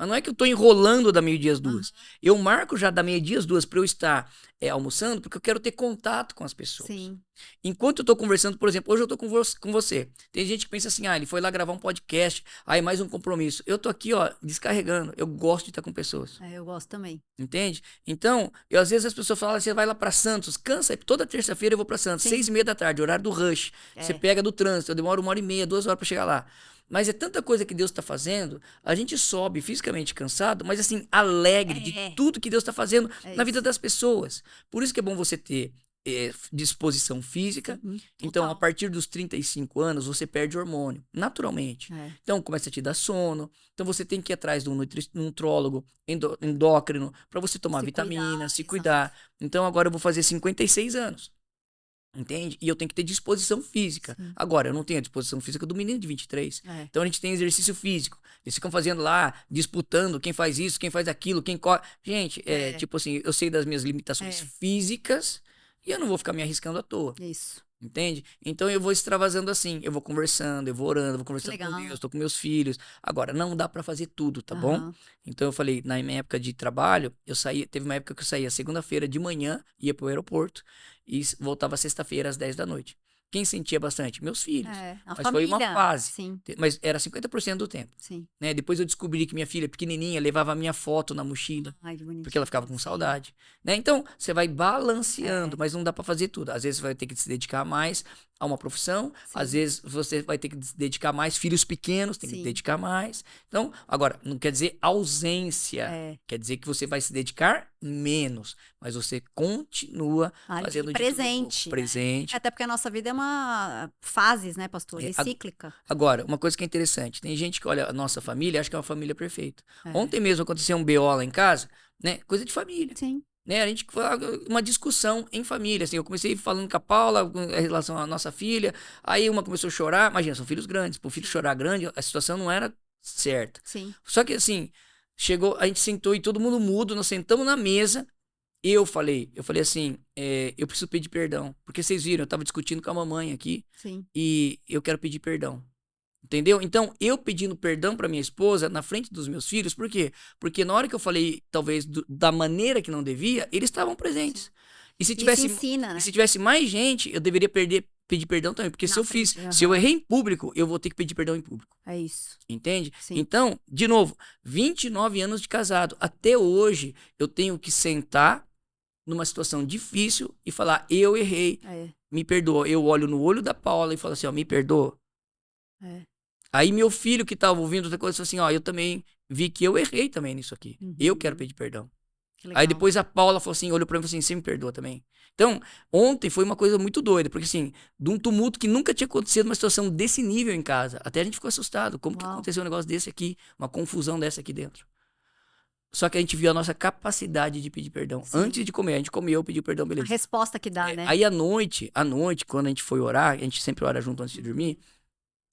Mas não é que eu tô enrolando da meio-dia às 2. Aham. Eu marco já da meio-dia às 2 para eu estar almoçando, porque eu quero ter contato com as pessoas. Sim. Enquanto eu tô conversando, por exemplo, hoje eu tô com você. Tem gente que pensa assim, ele foi lá gravar um podcast, aí mais um compromisso. Eu tô aqui, ó, descarregando. Eu gosto de estar com pessoas. Eu gosto também. Entende? Então, às vezes as pessoas falam, você vai lá pra Santos, cansa, toda terça-feira eu vou pra Santos, Sim. 6:30 da tarde, horário do rush. Você pega do trânsito, eu demoro 1h30, 2 horas pra chegar lá. Mas é tanta coisa que Deus tá fazendo, a gente sobe fisicamente cansado, mas assim, alegre de tudo que Deus tá fazendo na vida das pessoas. Por isso que é bom você ter disposição física. Então, a partir dos 35 anos, você perde hormônio, naturalmente. Então, começa a te dar sono. Então, você tem que ir atrás de um nutrólogo, endócrino, para você tomar vitamina, se cuidar. Então, agora eu vou fazer 56 anos. Entende? E eu tenho que ter disposição física. Sim. Agora, eu não tenho a disposição física do menino de 23. Então, a gente tem exercício físico. Eles ficam fazendo lá, disputando quem faz isso, quem faz aquilo, quem corre. Gente, tipo assim, eu sei das minhas limitações físicas e eu não vou ficar me arriscando à toa. Isso. Entende? Então, eu vou extravasando assim. Eu vou conversando, eu vou orando, eu vou conversando com Deus, tô com meus filhos. Agora, não dá pra fazer tudo, tá bom? Então, eu falei, na minha época de trabalho, teve uma época que eu saía segunda-feira de manhã, ia pro aeroporto e voltava sexta-feira às 10 da noite. Quem sentia bastante? Meus filhos. Mas família. foi uma fase. Sim. Mas era 50% do tempo. Sim. Né? Depois eu descobri que minha filha pequenininha levava a minha foto na mochila. Ai, que bonitinho. Porque ela ficava com saudade. Né? Então, você vai balanceando, mas não dá pra fazer tudo. Às vezes você vai ter que se dedicar mais a uma profissão. Às vezes você vai ter que se dedicar mais. Filhos pequenos, tem que se dedicar mais. Então, agora, não quer dizer ausência. Quer dizer que você vai se dedicar menos. Mas você continua fazendo presente. Presente. Até porque a nossa vida é uma fases, né, pastor? E cíclica. Agora, uma coisa que é interessante. Tem gente que olha a nossa família e acha que é uma família perfeita. Ontem mesmo aconteceu um BO lá em casa, né? Coisa de família. Sim. Né? A gente uma discussão em família, assim, eu comecei falando com a Paula em relação à nossa filha, aí uma começou a chorar, imagina, são filhos grandes, pro filho chorar grande, a situação não era certa. Sim. Só que assim, a gente sentou e todo mundo mudo, nós sentamos na mesa, eu falei assim, eu preciso pedir perdão, porque vocês viram, eu tava discutindo com a mamãe aqui, e eu quero pedir perdão. Entendeu? Então, eu pedindo perdão pra minha esposa na frente dos meus filhos, por quê? Porque na hora que eu falei, talvez, da maneira que não devia, eles estavam presentes. E se tivesse, ensina, né? e se tivesse mais gente, eu deveria pedir perdão também. Porque se eu errei em público, eu vou ter que pedir perdão em público. É isso. Entende? Sim. Então, de novo, 29 anos de casado. Até hoje, eu tenho que sentar numa situação difícil e falar, eu errei, me perdoa. Eu olho no olho da Paula e falo assim, ó, me perdoa. Aí meu filho que tava ouvindo outra coisa falou assim, ó, eu também vi que eu errei também nisso aqui. Eu quero pedir perdão. Aí depois a Paula falou assim, olhou pra mim e falou assim, você me perdoa também. Então, ontem foi uma coisa muito doida, porque assim, de um tumulto que nunca tinha acontecido, uma situação desse nível em casa. Até a gente ficou assustado, como que aconteceu um negócio desse aqui, uma confusão dessa aqui dentro. Só que a gente viu a nossa capacidade de pedir perdão. Antes de comer, a gente comeu, pediu perdão, beleza. A resposta que dá, né? Aí à noite, quando a gente foi orar, a gente sempre ora junto antes de dormir,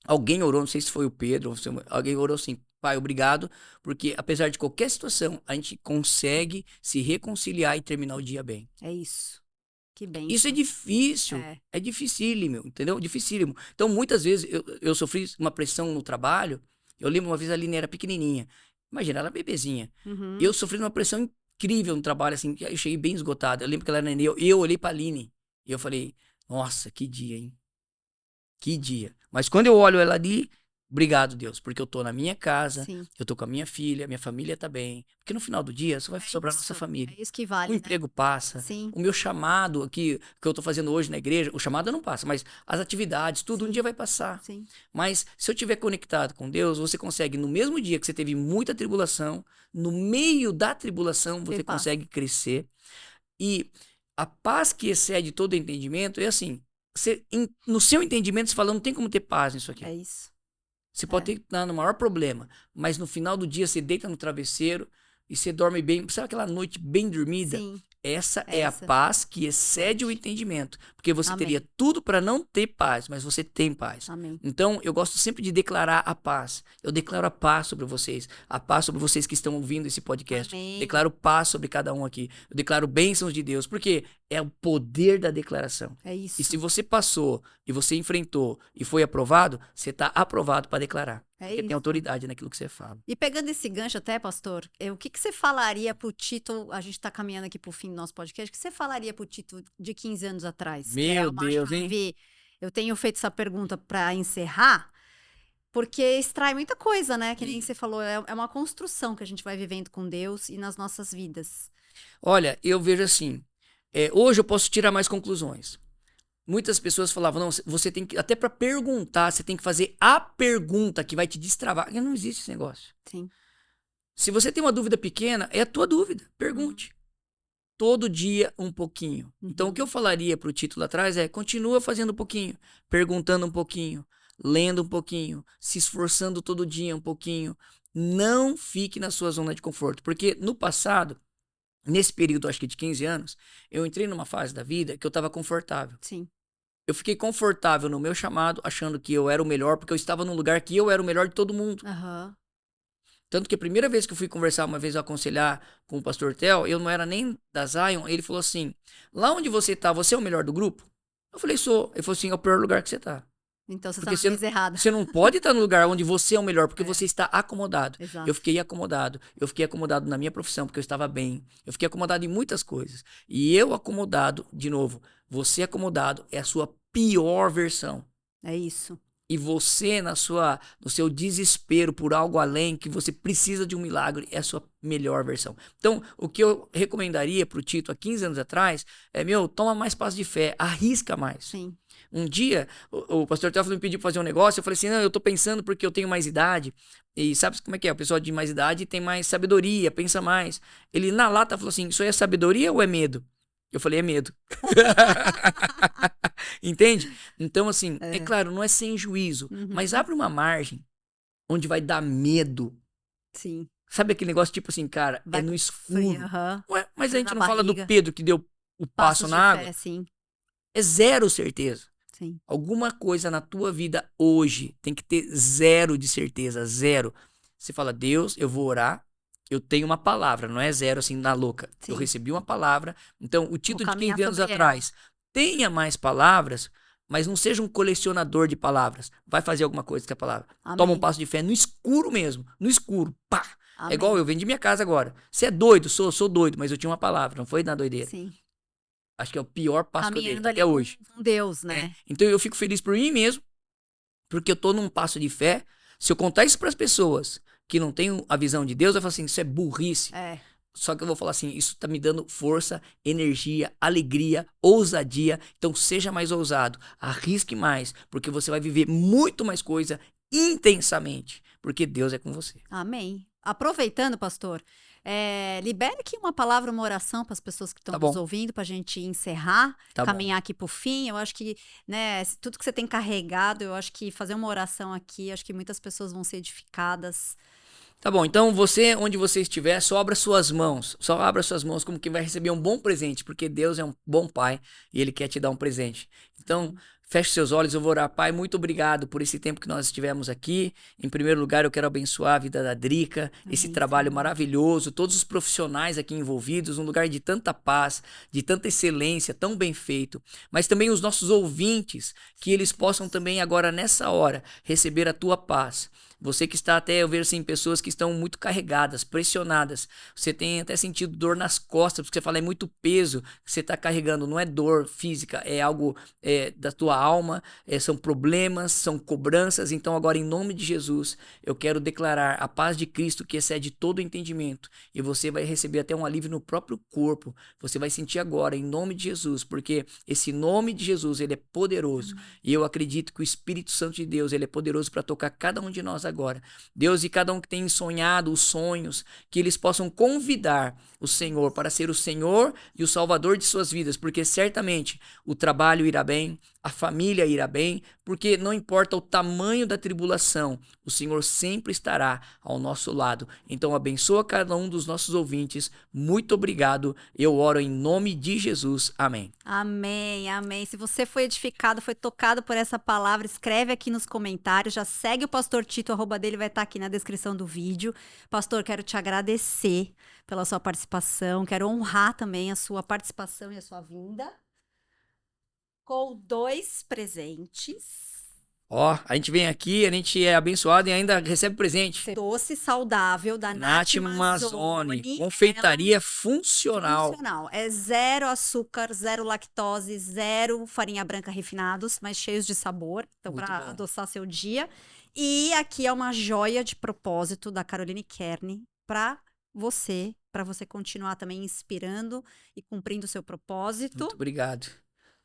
alguém orou, não sei se foi o Pedro, ou se alguém orou assim, Pai, obrigado, porque apesar de qualquer situação, a gente consegue se reconciliar e terminar o dia bem. É isso. Que bem. Isso é difícil, é dificílimo, entendeu? Dificílimo. Então, muitas vezes, eu sofri uma pressão no trabalho, eu lembro uma vez a Aline era pequenininha, imagina, ela era bebezinha, eu sofri uma pressão incrível no trabalho, assim, eu cheguei bem esgotado, eu lembro que ela era neném, eu olhei pra Aline, e eu falei, nossa, que dia, hein? Que dia. Mas quando eu olho ela ali, obrigado, Deus, porque eu tô na minha casa, eu tô com a minha filha, minha família tá bem. Porque no final do dia só vai sobrar nossa família. É isso que vale. O emprego passa. O meu chamado aqui, que eu tô fazendo hoje na igreja, o chamado não passa, mas as atividades, tudo um dia vai passar. Mas se eu estiver conectado com Deus, você consegue, no mesmo dia que você teve muita tribulação, no meio da tribulação, você consegue crescer. E a paz que excede todo entendimento é assim, no seu entendimento, você fala, não tem como ter paz nisso aqui. É isso. Você pode estar no maior problema, mas no final do dia você deita no travesseiro e você dorme bem. Sabe aquela noite bem dormida? Sim. Essa é a paz que excede o entendimento. Porque você teria tudo para não ter paz, mas você tem paz. Amém. Então, eu gosto sempre de declarar a paz. Eu declaro a paz sobre vocês. A paz sobre vocês que estão ouvindo esse podcast. Amém. Declaro paz sobre cada um aqui. Eu declaro bênçãos de Deus. Porque é o poder da declaração. É isso. E se você passou, e você enfrentou, e foi aprovado, você está aprovado para declarar. Porque tem autoridade naquilo que você fala. E pegando esse gancho até, pastor, o que você falaria pro Tito, a gente tá caminhando aqui pro fim do nosso podcast, o que você falaria pro Tito de 15 anos atrás? Meu Deus, hein? Eu tenho feito essa pergunta para encerrar, porque extrai muita coisa, né? Que nem você falou, é uma construção que a gente vai vivendo com Deus e nas nossas vidas. Olha, eu vejo assim, hoje eu posso tirar mais conclusões. Muitas pessoas falavam, não, você tem que, até para perguntar, você tem que fazer a pergunta que vai te destravar. Não existe esse negócio. Sim. Se você tem uma dúvida pequena, é a tua dúvida. Pergunte. Todo dia um pouquinho. Então, o que eu falaria pro Tito lá atrás é, continua fazendo um pouquinho, perguntando um pouquinho, lendo um pouquinho, se esforçando todo dia um pouquinho. Não fique na sua zona de conforto. Porque no passado, nesse período, acho que de 15 anos, eu entrei numa fase da vida que eu estava confortável. Sim. Eu fiquei confortável no meu chamado, achando que eu era o melhor, porque eu estava num lugar que eu era o melhor de todo mundo. Tanto que a primeira vez que eu fui conversar, uma vez aconselhar com o pastor Theo, eu não era nem da Zion, ele falou assim, lá onde você tá, você é o melhor do grupo? Eu falei, sou. Ele falou assim, é o pior lugar que você tá. Então você tá na coisa errada. Você não pode estar no lugar onde você é o melhor, porque você está acomodado. Exato. Eu fiquei acomodado. Eu fiquei acomodado na minha profissão, porque eu estava bem. Eu fiquei acomodado em muitas coisas. E eu acomodado, de novo, você acomodado é a sua pior versão. É isso. E você, no seu desespero por algo além, que você precisa de um milagre, é a sua melhor versão. Então, o que eu recomendaria pro Tito há 15 anos atrás é, toma mais passo de fé, arrisca mais. Sim. Um dia, o pastor Teófilo me pediu pra fazer um negócio, eu falei assim, não, eu tô pensando porque eu tenho mais idade, e sabe como é que é? O pessoal de mais idade tem mais sabedoria, pensa mais. Ele, na lata, falou assim, isso aí é sabedoria ou é medo? Eu falei, é medo. Entende? Então, assim, é claro, não é sem juízo, mas abre uma margem onde vai dar medo. Sim. Sabe aquele negócio tipo assim, cara, é no escuro. Ué, mas a gente não fala do Pedro que deu o passo na água? Fé, sim. É zero certeza. Sim. Alguma coisa na tua vida hoje tem que ter zero de certeza, zero. Você fala, Deus, eu vou orar. Eu tenho uma palavra, não é zero assim na louca. Sim. Eu recebi uma palavra. Então, o Tito de 15 anos sobre atrás, tenha mais palavras, mas não seja um colecionador de palavras. Vai fazer alguma coisa com a palavra. Amém. Toma um passo de fé no escuro mesmo. No escuro. Pá! Amém. É igual eu vendi minha casa agora. Você é doido? Sou doido, mas eu tinha uma palavra. Não foi na doideira. Sim. Acho que é o pior passo que eu dei Caminhando ali até hoje. com Deus, né? Então eu fico feliz por mim mesmo, porque eu tô num passo de fé. Se eu contar isso pras pessoas que não têm a visão de Deus, eu falo assim, isso é burrice. Só que eu vou falar assim, isso tá me dando força, energia, alegria, ousadia. Então seja mais ousado, arrisque mais, porque você vai viver muito mais coisa intensamente, porque Deus é com você. Amém. Aproveitando, pastor, libere aqui uma palavra, uma oração para as pessoas que estão nos ouvindo, para a gente encerrar, caminhar aqui para o fim. Eu acho que, né, tudo que você tem carregado, eu acho que fazer uma oração aqui, acho que muitas pessoas vão ser edificadas. Tá bom, então você, onde você estiver, só abra suas mãos. Só abra suas mãos como quem vai receber um bom presente, porque Deus é um bom pai e Ele quer te dar um presente. Então, feche seus olhos, eu vou orar. Pai, muito obrigado por esse tempo que nós estivemos aqui. Em primeiro lugar, eu quero abençoar a vida da Drica, esse trabalho maravilhoso, todos os profissionais aqui envolvidos, um lugar de tanta paz, de tanta excelência, tão bem feito. Mas também os nossos ouvintes, que eles possam também agora, nessa hora, receber a tua paz. Você que está até, eu vejo assim, pessoas que estão muito carregadas, pressionadas. Você tem até sentido dor nas costas, porque você fala, é muito peso que você está carregando. Não é dor física, é algo da tua alma, são problemas, são cobranças. Então agora, em nome de Jesus, eu quero declarar a paz de Cristo que excede todo o entendimento. E você vai receber até um alívio no próprio corpo. Você vai sentir agora, em nome de Jesus, porque esse nome de Jesus, ele é poderoso. E eu acredito que o Espírito Santo de Deus, ele é poderoso para tocar cada um de nós agora. agora. Deus, e cada um que tem sonhado os sonhos, que eles possam convidar o Senhor para ser o Senhor e o Salvador de suas vidas, porque certamente o trabalho irá bem, a família irá bem, porque não importa o tamanho da tribulação, o Senhor sempre estará ao nosso lado. Então abençoa cada um dos nossos ouvintes. Muito obrigado. Eu oro em nome de Jesus. Amém. Amém, amém. Se você foi edificado, foi tocado por essa palavra, escreve aqui nos comentários, já segue o Pastor Tito, o arroba dele vai estar aqui na descrição do vídeo. Pastor, quero te agradecer pela sua participação, quero honrar também a sua participação e a sua vinda com 2 presentes. Ó, a gente vem aqui, a gente é abençoado e ainda recebe presente. Doce saudável da Nath Mazzoni, confeitaria funcional. É 0 açúcar, 0 lactose, 0 farinha branca refinados, mas cheios de sabor, então para adoçar seu dia. E aqui é uma joia de propósito da Caroline Kern para você continuar também inspirando e cumprindo o seu propósito. Muito obrigado.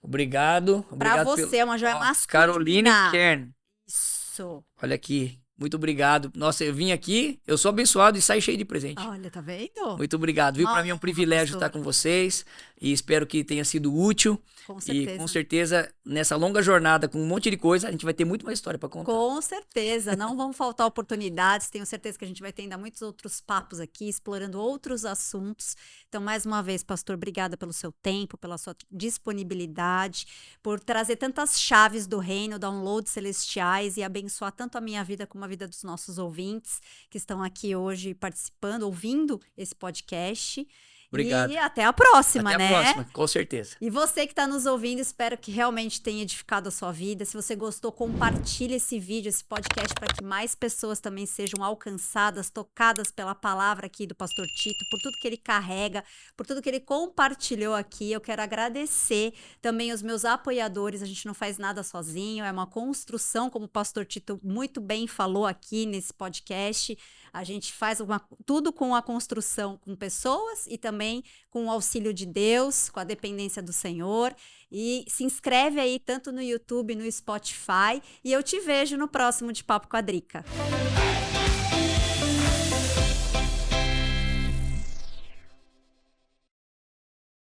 Obrigado. Para você, é uma joia masculina. Caroline Kern. Isso. Olha aqui. Muito obrigado. Nossa, eu vim aqui, eu sou abençoado e saio cheio de presente. Olha, tá vendo? Muito obrigado, viu? Para mim é um privilégio estar com vocês e espero que tenha sido útil. Com certeza. E com certeza, nessa longa jornada com um monte de coisa, a gente vai ter muito mais história para contar. Com certeza, não vão faltar oportunidades. Tenho certeza que a gente vai ter ainda muitos outros papos aqui, explorando outros assuntos. Então, mais uma vez, pastor, obrigada pelo seu tempo, pela sua disponibilidade, por trazer tantas chaves do reino, downloads celestiais e abençoar tanto a minha vida como a vida dos nossos ouvintes que estão aqui hoje participando, ouvindo esse podcast. Obrigado. E até a próxima, né? Até a próxima, com certeza. E você que está nos ouvindo, espero que realmente tenha edificado a sua vida. Se você gostou, compartilhe esse vídeo, esse podcast, para que mais pessoas também sejam alcançadas, tocadas pela palavra aqui do Pastor Tito, por tudo que ele carrega, por tudo que ele compartilhou aqui. Eu quero agradecer também os meus apoiadores. A gente não faz nada sozinho, é uma construção, como o Pastor Tito muito bem falou aqui nesse podcast. A gente faz tudo com a construção com pessoas e também com o auxílio de Deus, com a dependência do Senhor. E se inscreve aí tanto no YouTube, no Spotify. E eu te vejo no próximo De Papo com a Drica.